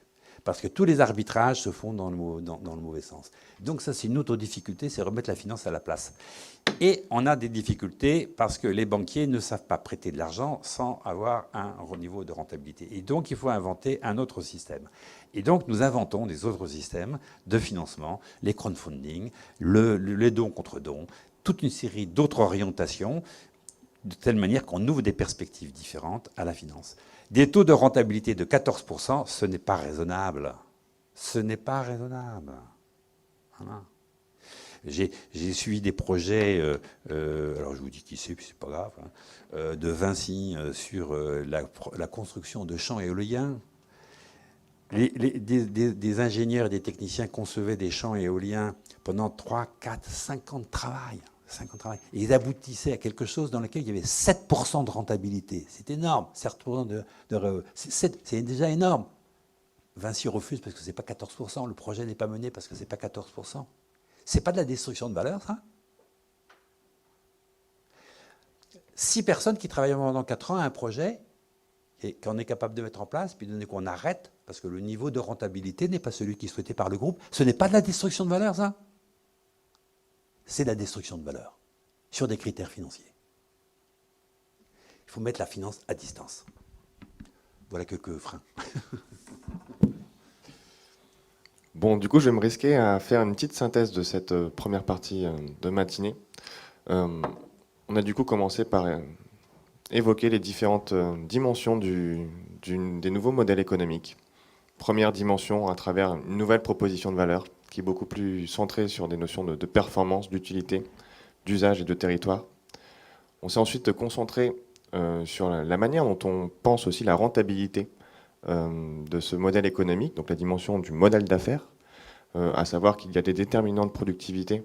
Parce que tous les arbitrages se font dans le mauvais sens. Donc ça, c'est une autre difficulté, c'est remettre la finance à la place. Et on a des difficultés parce que les banquiers ne savent pas prêter de l'argent sans avoir un niveau de rentabilité. Et donc, il faut inventer un autre système. Et donc, nous inventons des autres systèmes de financement, les crowdfunding, les dons contre dons, toute une série d'autres orientations, de telle manière qu'on ouvre des perspectives différentes à la finance. Des taux de rentabilité de 14%, ce n'est pas raisonnable. Ce n'est pas raisonnable. Voilà. J'ai suivi des projets, alors je vous dis qui c'est, puis c'est pas grave, hein, de Vinci sur la construction de champs éoliens. Des ingénieurs et des techniciens concevaient des champs éoliens pendant 3, 4, 5 ans de travail. Et ils aboutissaient à quelque chose dans lequel il y avait 7% de rentabilité. C'est énorme. 7% c'est déjà énorme. Vinci refuse parce que ce n'est pas 14%. Le projet n'est pas mené parce que ce n'est pas 14%. Ce n'est pas de la destruction de valeur, ça. 6 personnes qui travaillent pendant 4 ans à un projet et qu'on est capable de mettre en place, puis donner qu'on arrête parce que le niveau de rentabilité n'est pas celui qui est souhaité par le groupe. Ce n'est pas de la destruction de valeur, ça. C'est la destruction de valeur sur des critères financiers. Il faut mettre la finance à distance. Voilà quelques freins. Bon, du coup, je vais me risquer à faire une petite synthèse de cette première partie de matinée. On a du coup commencé par évoquer les différentes dimensions des nouveaux modèles économiques. Première dimension, à travers une nouvelle proposition de valeur qui est beaucoup plus centrée sur des notions de performance, d'utilité, d'usage et de territoire. On s'est ensuite concentré sur la manière dont on pense aussi la rentabilité de ce modèle économique, donc la dimension du modèle d'affaires, à savoir qu'il y a des déterminants de productivité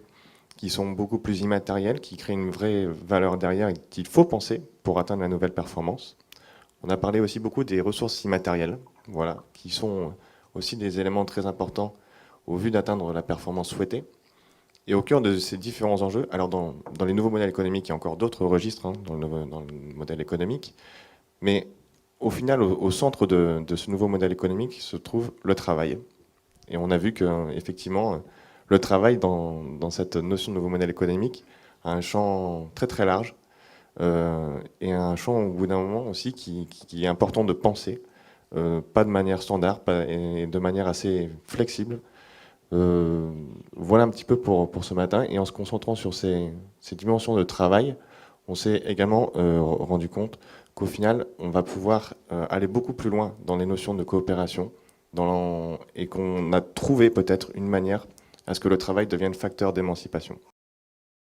qui sont beaucoup plus immatériels, qui créent une vraie valeur derrière et qu'il faut penser pour atteindre la nouvelle performance. On a parlé aussi beaucoup des ressources immatérielles, voilà, qui sont aussi des éléments très importants au vu d'atteindre la performance souhaitée. Et au cœur de ces différents enjeux, alors dans les nouveaux modèles économiques, il y a encore d'autres registres dans le modèle économique, mais au final, au centre de ce nouveau modèle économique se trouve le travail. Et on a vu qu'effectivement, le travail dans cette notion de nouveau modèle économique a un champ très très large et un champ au bout d'un moment aussi qui est important de penser, pas de manière standard et de manière assez flexible. Voilà un petit peu pour ce matin. Et en se concentrant sur ces dimensions de travail, on s'est également rendu compte qu'au final, on va pouvoir aller beaucoup plus loin dans les notions de coopération et qu'on a trouvé peut-être une manière à ce que le travail devienne facteur d'émancipation.